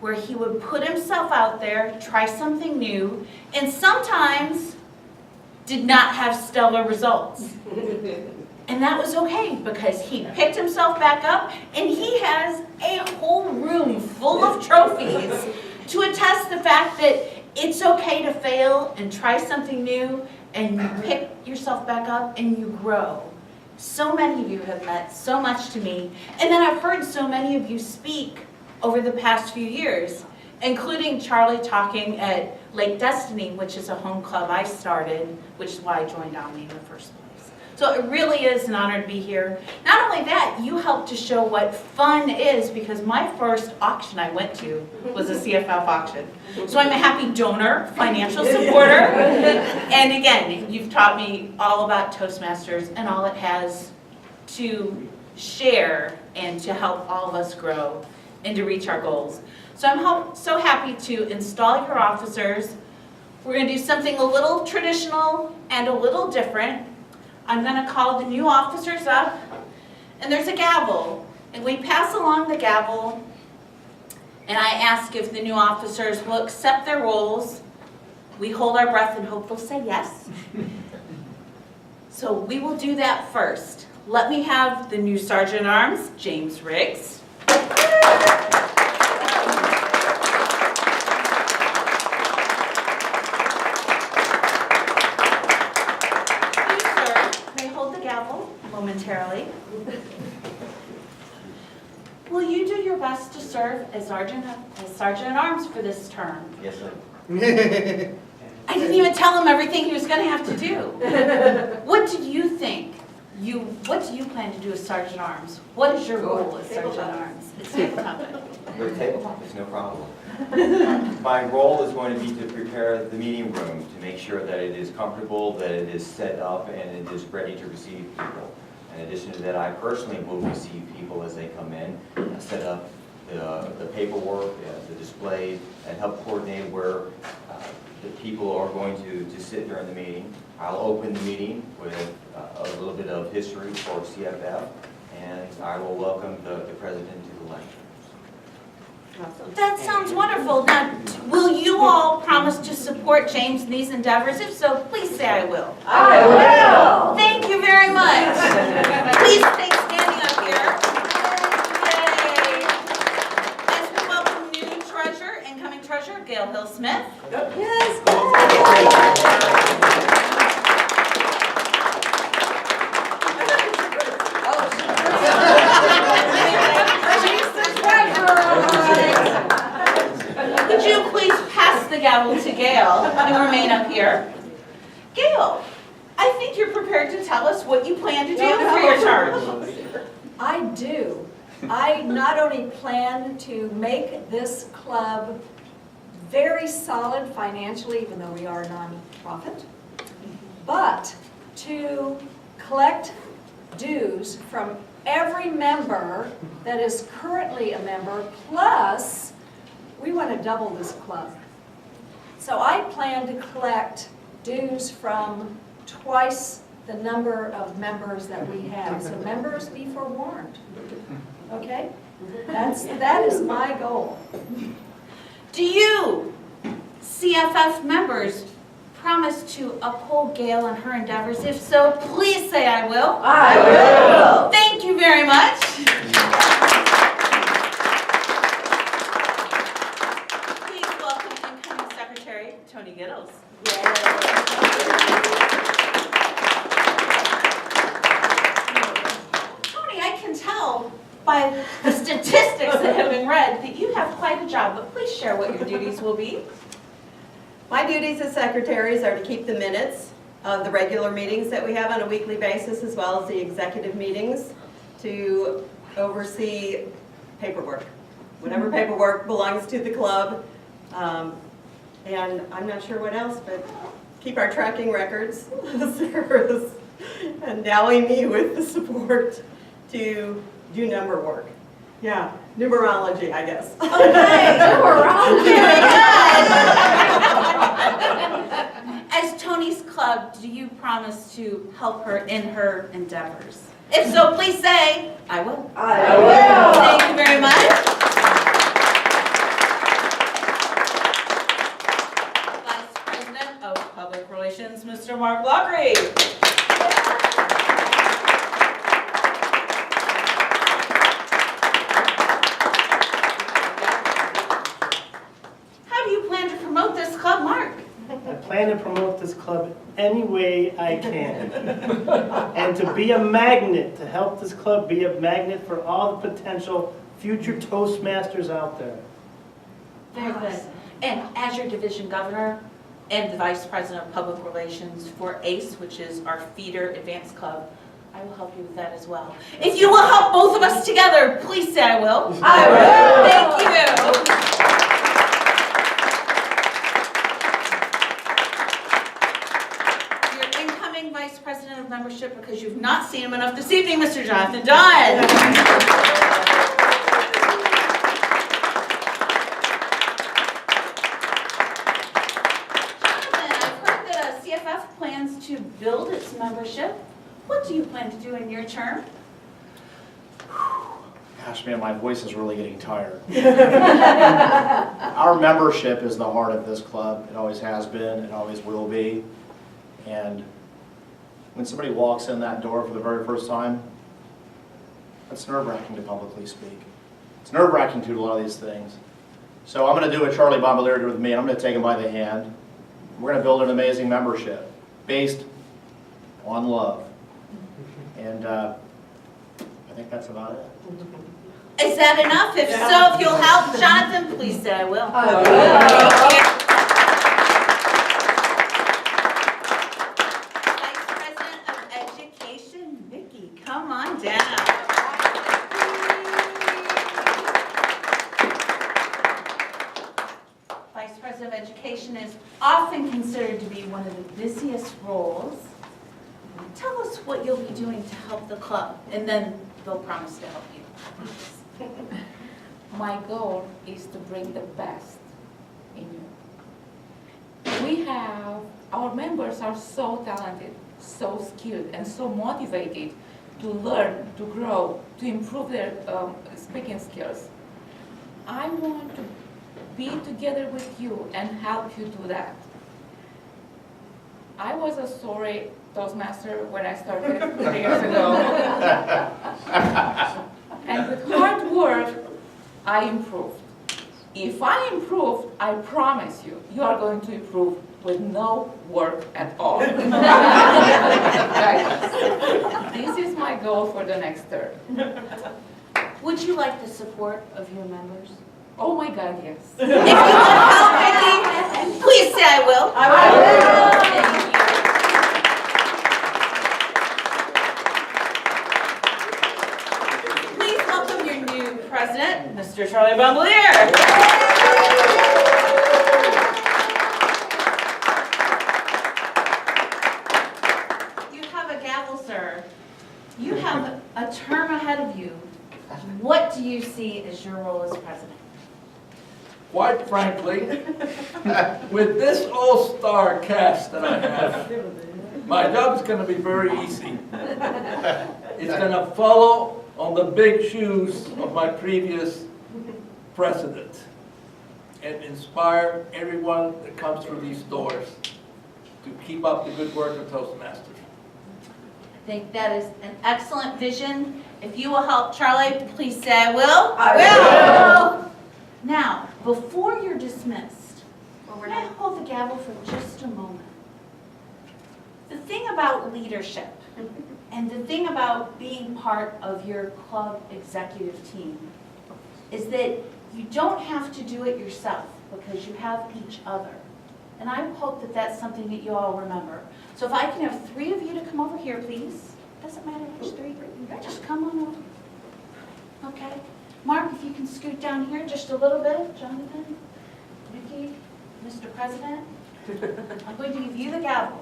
where he would put himself out there, try something new, and sometimes did not have stellar results. And that was okay, because he picked himself back up, and he has a whole room full of trophies to attest the fact that it's okay to fail and try something new, and you pick yourself back up and you grow. So many of you have meant so much to me, and then I've heard so many of you speak over the past few years, including Charlie talking at Lake Destiny, which is a home club I started, which is why I joined Omni in the first place. So it really is an honor to be here. Not only that, you helped to show what fun is, because my first auction I went to was a CFF auction. So I'm a happy donor, financial supporter. And again, you've taught me all about Toastmasters and all it has to share and to help all of us grow and to reach our goals. So I'm so happy to install your officers. We're going to do something a little traditional and a little different. I'm going to call the new officers up, and there's a gavel. And we pass along the gavel, and I ask if the new officers will accept their roles. We hold our breath and hope they'll say yes. So we will do that first. Let me have the new Sergeant at Arms, James Riggs. Momentarily. Will you do your best to serve as Sergeant at Arms for this term? Yes, sir. I didn't even tell him everything he was going to have to do. What do you think? What do you plan to do as Sergeant at Arms? What is your role as Sergeant at Arms? It's tabletop. With tabletop, it's no problem. My role is going to be to prepare the meeting room to make sure that it is comfortable, that it is set up, and it is ready to receive people. In addition to that, I personally will receive people as they come in, set up the paperwork, the display, and help coordinate where the people are going to sit during the meeting. I'll open the meeting with a little bit of history for CFF, and I will welcome the president to the lecture. That sounds wonderful. Now, will you all promise to support James in these endeavors? If so, please say I will. I will. Thank you very much. Please stay standing up here. Yay. As we welcome new treasurer, incoming treasurer, Gail Hill-Smith. Yes. Could you please pass the gavel to Gail and remain up here? Gail, I think you're prepared to tell us what you plan to do for your term. I do. I not only plan to make this club very solid financially, even though we are a non-profit, but to collect dues from every member that is currently a member, plus we want to double this club. So I plan to collect dues from twice the number of members that we have. So members, be forewarned. Okay? That is my goal. Do you, CFF members, promise to uphold Gail in her endeavors? If so, please say I will. I will. Thank you very much. Please welcome incoming Secretary Toni G. Toni, I can tell by the statistics that have been read that you have quite a job, but please share what your duties will be. My duties as secretaries are to keep the minutes of the regular meetings that we have on a weekly basis, as well as the executive meetings, to oversee paperwork. Whatever paperwork belongs to the club. And I'm not sure what else, but keep our tracking records of service, and endowing me with the support to do number work. Yeah, numerology, I guess. Okay, numerology. As Toni's club, do you promise to help her in her endeavors? If so, please say, I will. I will. Thank you very much. Vice President of Public Relations, Mr. Mark Guthrie. I plan to promote this club any way I can. And to be a magnet, to help this club be a magnet for all the potential future Toastmasters out there. Very good. And as your division governor, and the Vice President of Public Relations for ACE, which is our feeder advanced club. I will help you with that as well. If you will help both of us together, please say I will. I will. Thank you. Your incoming Vice President of Membership, because you've not seen him enough this evening, Mr. Jonthan Dunn. To build its membership. What do you plan to do in your term? Gosh, man, my voice is really getting tired. Our membership is the heart of this club. It always has been, it always will be. And when somebody walks in that door for the very first time, it's nerve-wracking to publicly speak. It's nerve-wracking to do a lot of these things. So I'm going to do what Charlie Bombalier did with me. I'm going to take him by the hand. We're going to build an amazing membership based on love. And I think that's about it. Is that enough? If so, if you'll help Jonthan, please say I will. Thank you. Vice President of Education, Micki, come on down. Vice President of Education is often considered to be one of the busiest roles. Tell us what you'll be doing to help the club, and then they'll promise to help you. My goal is to bring the best in you. Our members are so talented, so skilled, and so motivated to learn, to grow, to improve their speaking skills. I want to be together with you and help you do that. I was a sorry Toastmaster when I started 3 years ago. And with hard work, I improved. If I improved, I promise you, you are going to improve with no work at all. This is my goal for the next term. Would you like the support of your members? Oh my God, yes. If you will help Micki, please say I will. I will. Thank you. Please welcome your new president, Mr. Charlie Bombalier. You have a gavel, sir. You have a term ahead of you. What do you see as your role as president? Quite frankly, with this all-star cast that I have, my job is going to be very easy. It's going to follow on the big shoes of my previous president and inspire everyone that comes through these doors to keep up the good work of Toastmasters. I think that is an excellent vision. If you will help Charlie, please say I will. I will. Now, before you're dismissed, can I hold the gavel for just a moment? The thing about leadership and the thing about being part of your club executive team is that you don't have to do it yourself because you have each other. And I hope that that's something that you all remember. So if I can have 3 of you to come over here, please. Doesn't matter which 3, just come on over. Okay. Mark, if you can scoot down here just a little bit. Jonathan, Micki, Mr. President, I'm going to give you the gavel.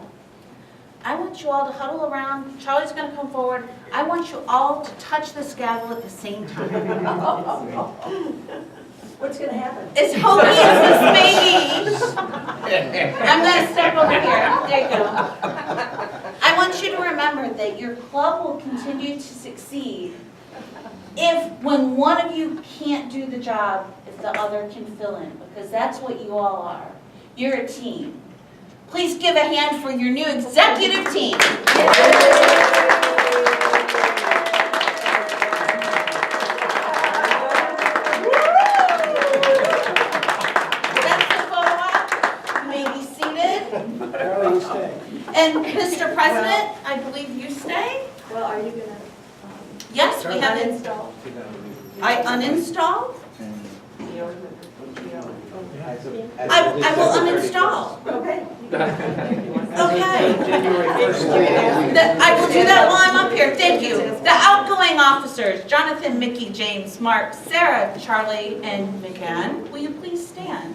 I want you all to huddle around. Charlie's going to come forward. I want you all to touch this gavel at the same time. What's going to happen? As hokey as this may be, I'm going to step over here. There you go. I want you to remember that your club will continue to succeed if, when one of you can't do the job, if the other can fill in, because that's what you all are. You're a team. Please give a hand for your new executive team. That's the photo op. You may be seated. Charlie, you stay. And Mr. President, I believe you stay? Well, are you going to Yes, we have it. install? I uninstalled. I will uninstall. Okay. Okay. I will do that while I'm up here. Thank you. The outgoing officers, Jonthan, Micki, James, Mark, Sarah, Charlie, and McCann, will you please stand?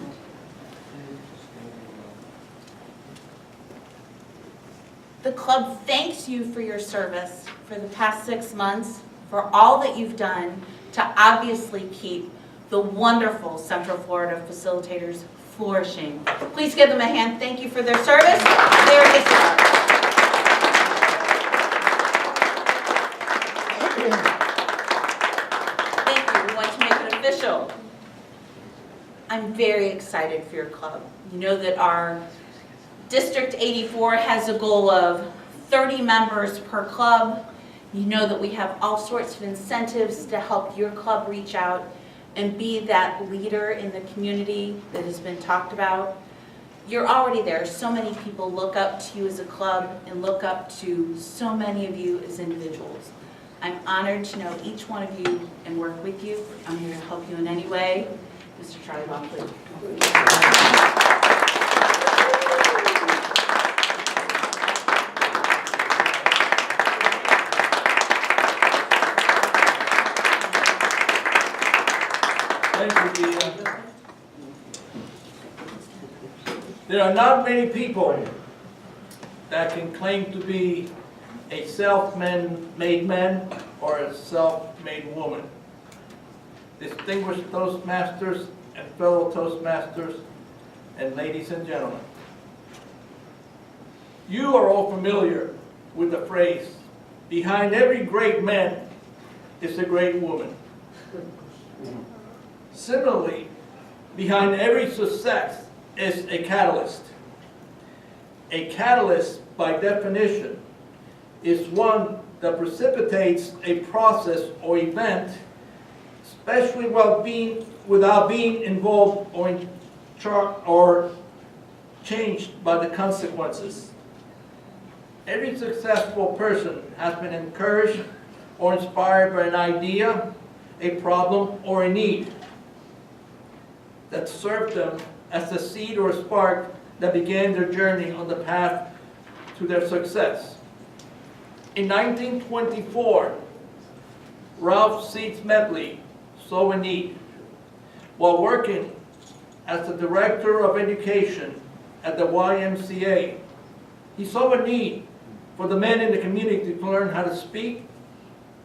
The club thanks you for your service for the past 6 months, for all that you've done to obviously keep the wonderful Central Florida facilitators flourishing. Please give them a hand. Thank you for their service. Their discharge. Thank you. We want to make it official. I'm very excited for your club. You know that our District 84 has a goal of 30 members per club. You know that we have all sorts of incentives to help your club reach out and be that leader in the community that has been talked about. You're already there. So many people look up to you as a club and look up to so many of you as individuals. I'm honored to know each one of you and work with you. I'm here to help you in any way. Mr. Charlie Baum, please. Thank you, Gina. There are not many people that can claim to be a self-made man or a self-made woman. Distinguished Toastmasters and fellow Toastmasters, and ladies and gentlemen. You are all familiar with the phrase, behind every great man is a great woman. Similarly, behind every success is a catalyst. A catalyst, by definition, is one that precipitates a process or event, especially without being involved or changed by the consequences. Every successful person has been encouraged or inspired by an idea, a problem, or a need that served them as a seed or a spark that began their journey on the path to their success. In 1924, Ralph C. Smedley saw a need. While working as the Director of Education at the YMCA, he saw a need for the men in the community to learn how to speak,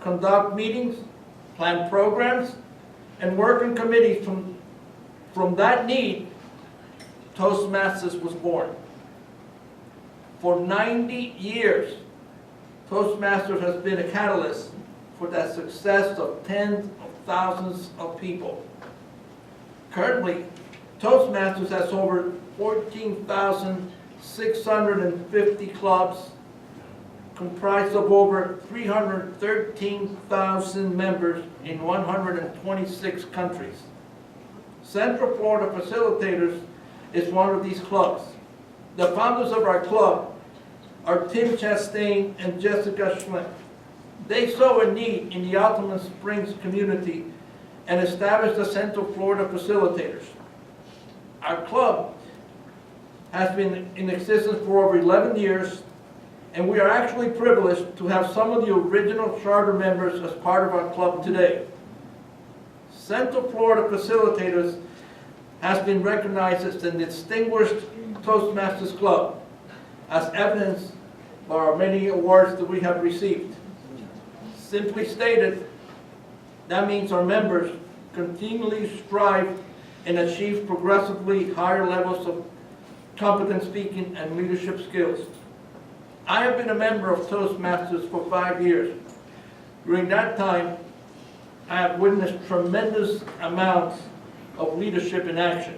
conduct meetings, plan programs, and work in committees. From that need, Toastmasters was born. For 90 years, Toastmasters has been a catalyst for the success of tens of thousands of people. Currently, Toastmasters has over 14,650 clubs, comprised of over 313,000 members in 126 countries. Central Florida Facilitators is one of these clubs. The founders of our club are Tim Chastain and Jessica Schlenk. They saw a need in the Altamont Springs community and established the Central Florida Facilitators. Our club has been in existence for over 11 years, and we are actually privileged to have some of the original charter members as part of our club today. Central Florida Facilitators has been recognized as the distinguished Toastmasters Club, as evidenced by our many awards that we have received. Simply stated, that means our members continually strive and achieve progressively higher levels of competent speaking and leadership skills. I have been a member of Toastmasters for 5 years. During that time, I have witnessed tremendous amounts of leadership in action.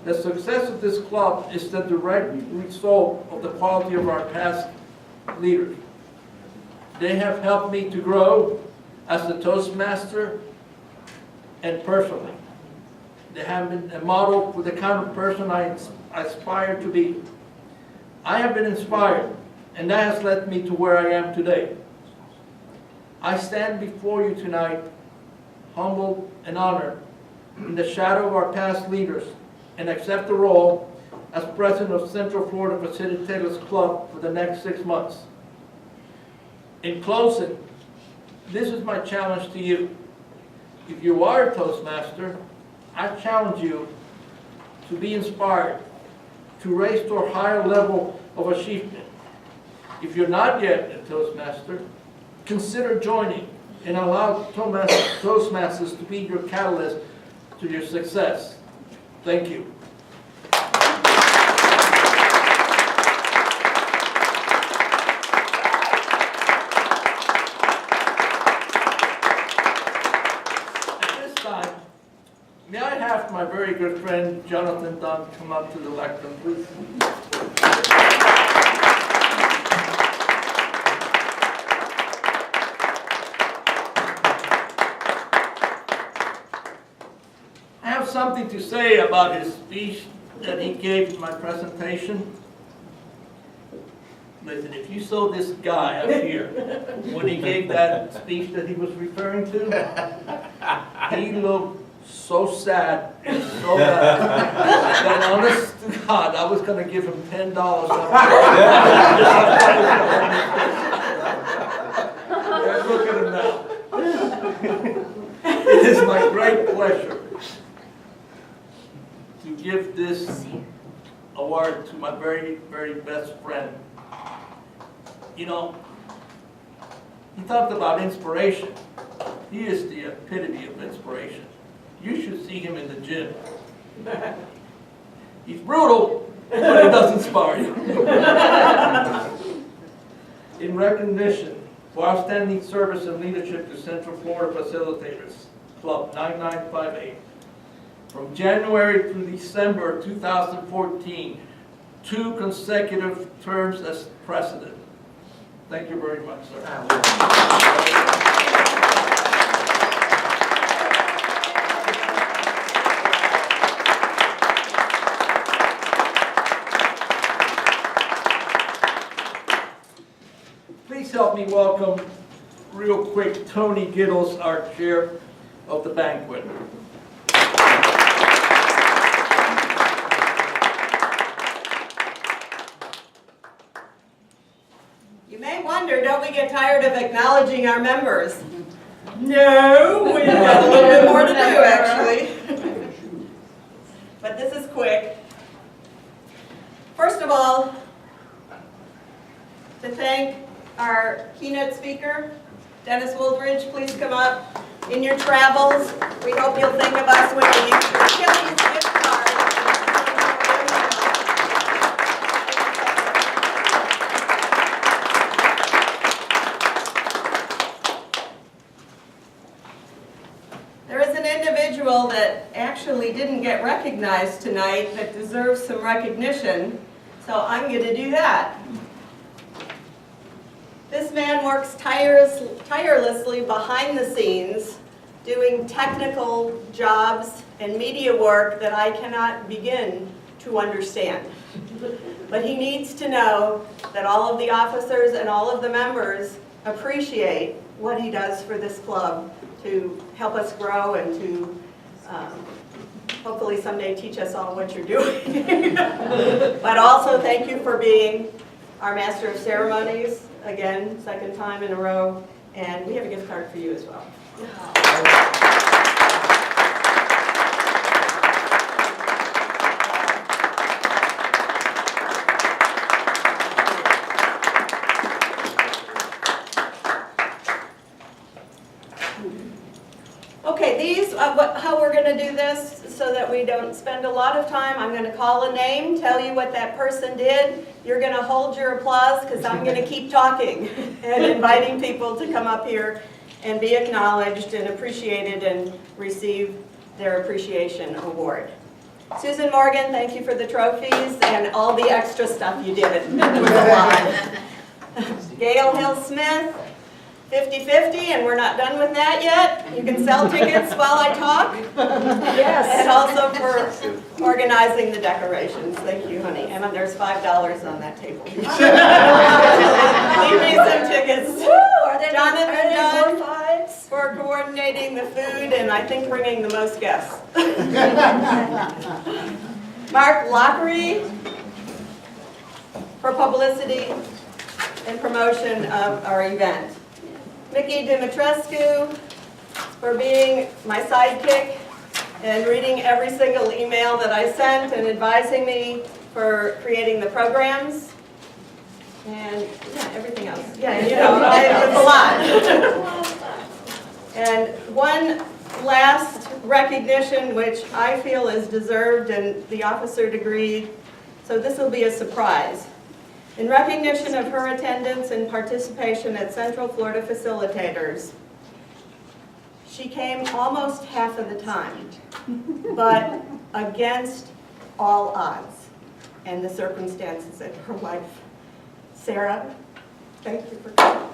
The success of this club is the direct result of the quality of our past leaders. They have helped me to grow as a Toastmaster and personally. They have been a model for the kind of person I aspire to be. I have been inspired, and that has led me to where I am today. I stand before you tonight, humbled and honored, in the shadow of our past leaders and accept the role as president of Central Florida Facilitators Club for the next 6 months. In closing, this is my challenge to you. If you are a Toastmaster, I challenge you to be inspired, to raise to a higher level of achievement. If you're not yet a Toastmaster, consider joining and allow Toastmasters to be your catalyst to your success. Thank you. May I have my very good friend Jonthan come up to the lectern, please? I have something to say about his speech that he gave in my presentation. Listen, if you saw this guy up here, when he gave that speech that he was referring to, he looked so sad and so bad that honest to God, I was going to give him $10. Look at him now. It is my great pleasure to give this award to my very, very best friend. You know, he talked about inspiration. He is the epitome of inspiration. You should see him in the gym. He's brutal, but he does inspire you. In recognition for outstanding service and leadership to Central Florida Facilitators Club 9958, from January through December 2014, 2 consecutive terms as president. Thank you very much, sir. Please help me welcome, real quick, Toni G, our chair of the banquet. You may wonder, don't we get tired of acknowledging our members? No, we've got a little bit more to do, actually. But this is quick. First of all, to thank our keynote speaker, Dennis Wooldridge, please come up. In your travels, we hope you'll think of us when you use your Chili's gift card. There is an individual that actually didn't get recognized tonight that deserves some recognition, so I'm going to do that. This man works tirelessly behind the scenes, doing technical jobs and media work that I cannot begin to understand. But he needs to know that all of the officers and all of the members appreciate what he does for this club to help us grow and to hopefully someday teach us all what you're doing. But also thank you for being our Master of Ceremonies. Again, 2nd time in a row, and we have a gift card for you as well. Okay, how we're going to do this so that we don't spend a lot of time, I'm going to call a name, tell you what that person did. You're going to hold your applause because I'm going to keep talking and inviting people to come up here and be acknowledged and appreciated and receive their appreciation award. Susan Morgan, thank you for the trophies and all the extra stuff you did. It was a lot. Gail Hill Smith, 50-50, and we're not done with that yet. You can sell tickets while I talk. Yes. And also for organizing the decorations. Thank you, honey. Emma, there's $5 on that table. Leave me some tickets. Woo! Are they Jonathan more Dunn fives? for coordinating the food and I think bringing the most guests. Mark Lockery for publicity and promotion of our event. Micki Dimitrescu for being my sidekick and reading every single email that I sent and advising me for creating the programs. And yeah, everything else. Yeah, you know, it's a lot. And one last recognition, which I feel is deserved, and the officer agreed, so this will be a surprise. In recognition of her attendance and participation at Central Florida Facilitators, she came almost half of the time, but against all odds and the circumstances of her life. Sarah, thank you for coming.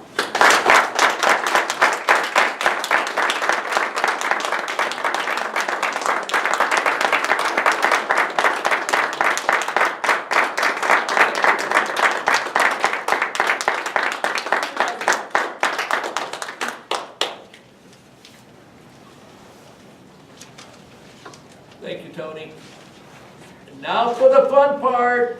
Thank you, Toni. And now for the fun part.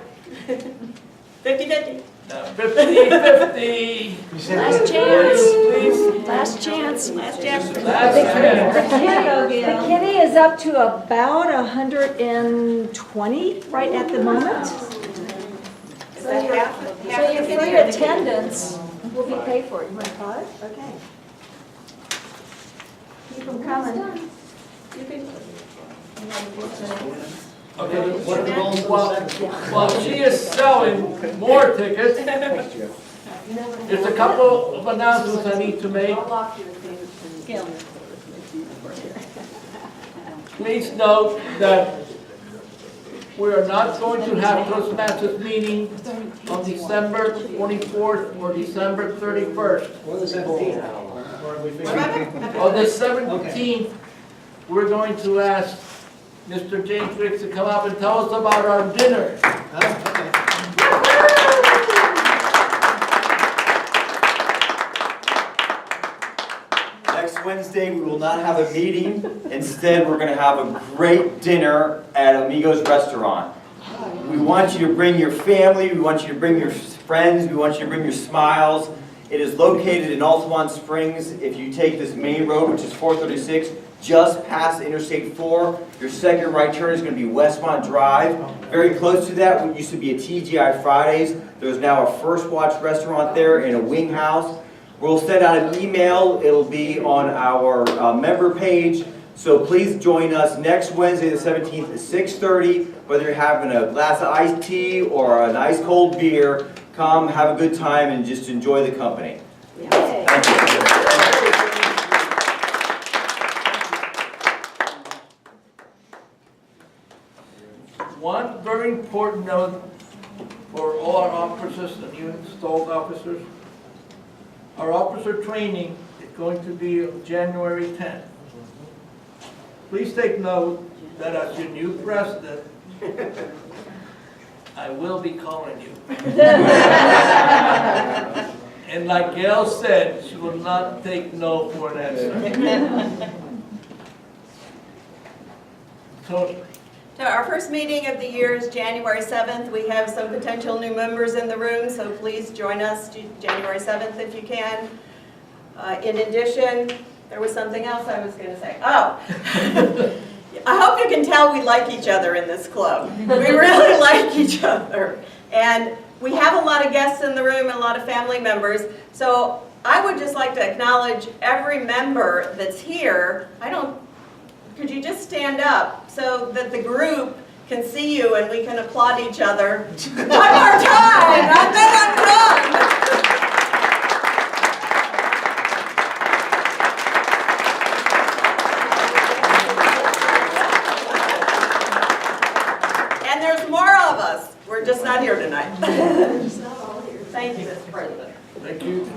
50-50. 50-50. Last chance. Please. Last chance. Last chance. Last chance. The kitty is up to about 120 right at the moment. Is that half So your the free kitty? attendance will be paid for. You want to call it? Okay. Keep them coming. Okay, while she is selling more tickets, there's a couple of announcements I need to make. Please note that we are not going to have Toastmasters meeting on December 24th or December 31st. Or the 17th. On the 17th, we're going to ask Mr. James Riggs to come up and tell us about our dinner. Next Wednesday, we will not have a meeting. Instead, we're going to have a great dinner at Amigo's Restaurant. We want you to bring your family, we want you to bring your friends, we want you to bring your smiles. It is located in Altamont Springs. If you take this main road, which is 436, just past Interstate 4, your second right turn is going to be Westmont Drive. Very close to that, what used to be a TGI Fridays. There's now a First Watch restaurant there and a wing house. We'll send out an email. It'll be on our member page. So please join us next Wednesday, the 17th at 6:30. Whether you're having a glass of iced tea or an ice cold beer, come, have a good time, and just enjoy the company. Thank you. One very important note for all our officers and new installed officers. Our officer training is going to be January 10th. Please take note that as your new president, I will be calling you. And like Gail said, she will not take no for an answer. Toni. So our first meeting of the year is January 7th. We have some potential new members in the room, so please join us January 7th if you can. In addition, there was something else I was going to say. Oh, I hope you can tell we like each other in this club. We really like each other. And we have a lot of guests in the room and a lot of family members. So I would just like to acknowledge every member that's here. Could you just stand up so that the group can see you and we can applaud each other one more time, and then I'm done. And there's more of us. We're just not here tonight. Thank you, Mr. President. Thank you.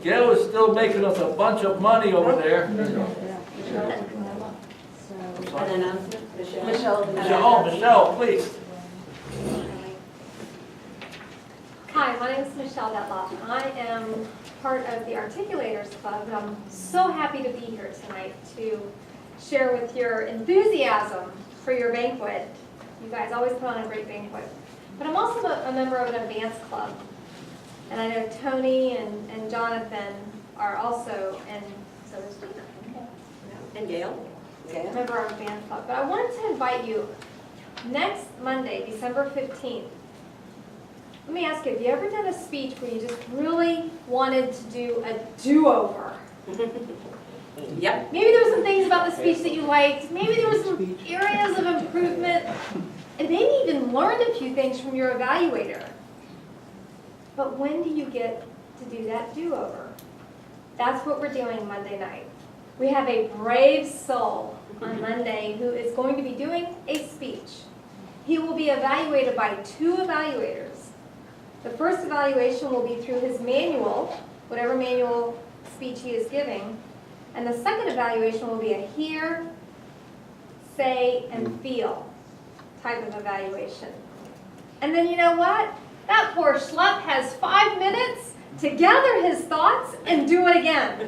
Gail is still making us a bunch of money over there. An announcement, Michelle. Michelle, please. Hi, my name is Michelle Detloff, and I am part of the Articulators Club, and I'm so happy to be here tonight to share with your enthusiasm for your banquet. You guys always put on a great banquet. But I'm also a member of an advanced club. And I know Toni and Jonthan are also, and so is Gina. And Gail? A member of an advanced club. But I wanted to invite you next Monday, December 15th. Let me ask you, have you ever done a speech where you just really wanted to do a do-over? Yep. Maybe there were some things about the speech that you liked. Maybe there were some areas of improvement. And maybe even learned a few things from your evaluator. But when do you get to do that do-over? That's what we're doing Monday night. We have a brave soul on Monday who is going to be doing a speech. He will be evaluated by 2 evaluators. The first evaluation will be through his manual, whatever manual speech he is giving. And the second evaluation will be a hear, say, and feel type of evaluation. And then you know what? That poor schlep has 5 minutes to gather his thoughts and do it again.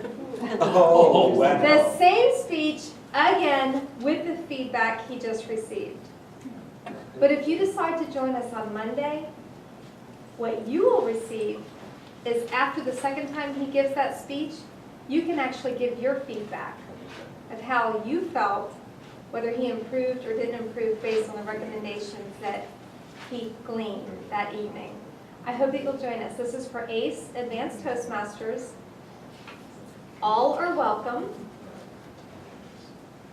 Oh, wow. The same speech again with the feedback he just received. But if you decide to join us on Monday, what you will receive is after the second time he gives that speech, you can actually give your feedback of how you felt, whether he improved or didn't improve based on the recommendations that he gleaned that evening. I hope that you'll join us. This is for ACE Advanced Toastmasters. All are welcome.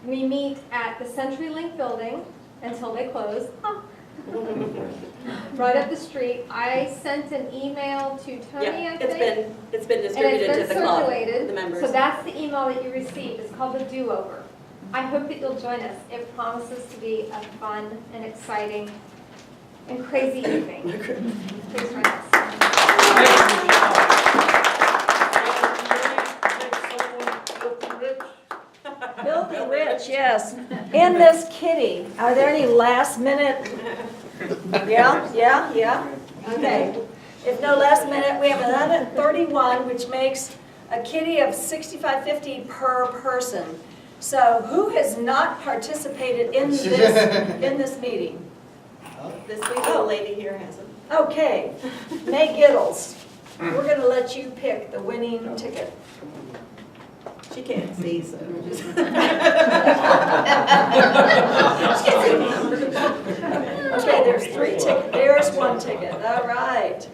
We meet at the CenturyLink building until they close. Right up the street. I sent an email to Toni, I think. It's been And distributed it's to been the club, circulated. the members. So that's the email that you received. It's called the do-over. I hope that you'll join us. It promises to be a fun and exciting and crazy evening. Please join us. Filthy rich, yes. In this kitty, are there any last minute? Yeah? Okay. If no last minute, we have 131, which makes a kitty of $65.50 per person. So who has not participated in this meeting? This week, the lady here hasn't. Okay, May Giddles, we're going to let you pick the winning ticket. She can't see, so. Okay, there's 3 tickets. There's 1 ticket. All right.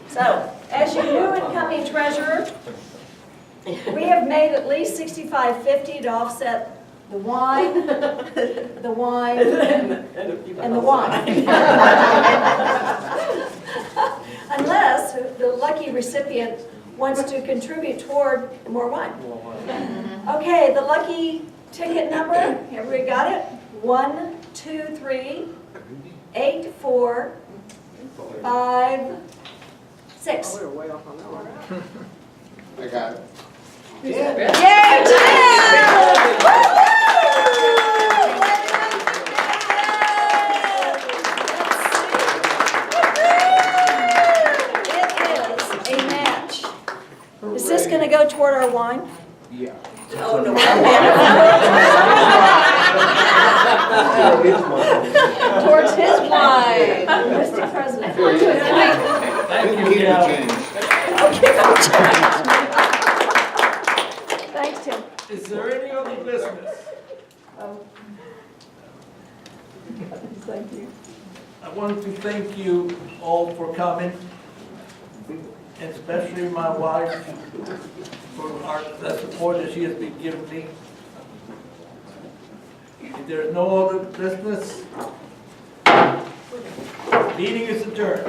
So, as your new incoming treasurer, we have made at least $65.50 to offset the wine, and the wine. Unless the lucky recipient wants to contribute toward more wine. Okay, the lucky ticket number, everybody got it? 1, 2, 3, 8, 4, 5, 6. We're way off on that one. I got it. Yay, It is a match. Is this going to go toward our wine? Yeah. Oh, no. Towards his wine, Mr. President. Thank you, Jeanine. Okay. Thanks, Tim. Is there any other business? Thank you. I want to thank you all for coming, and especially my wife for the support that she has been giving me. If there's no other business, meeting is adjourned.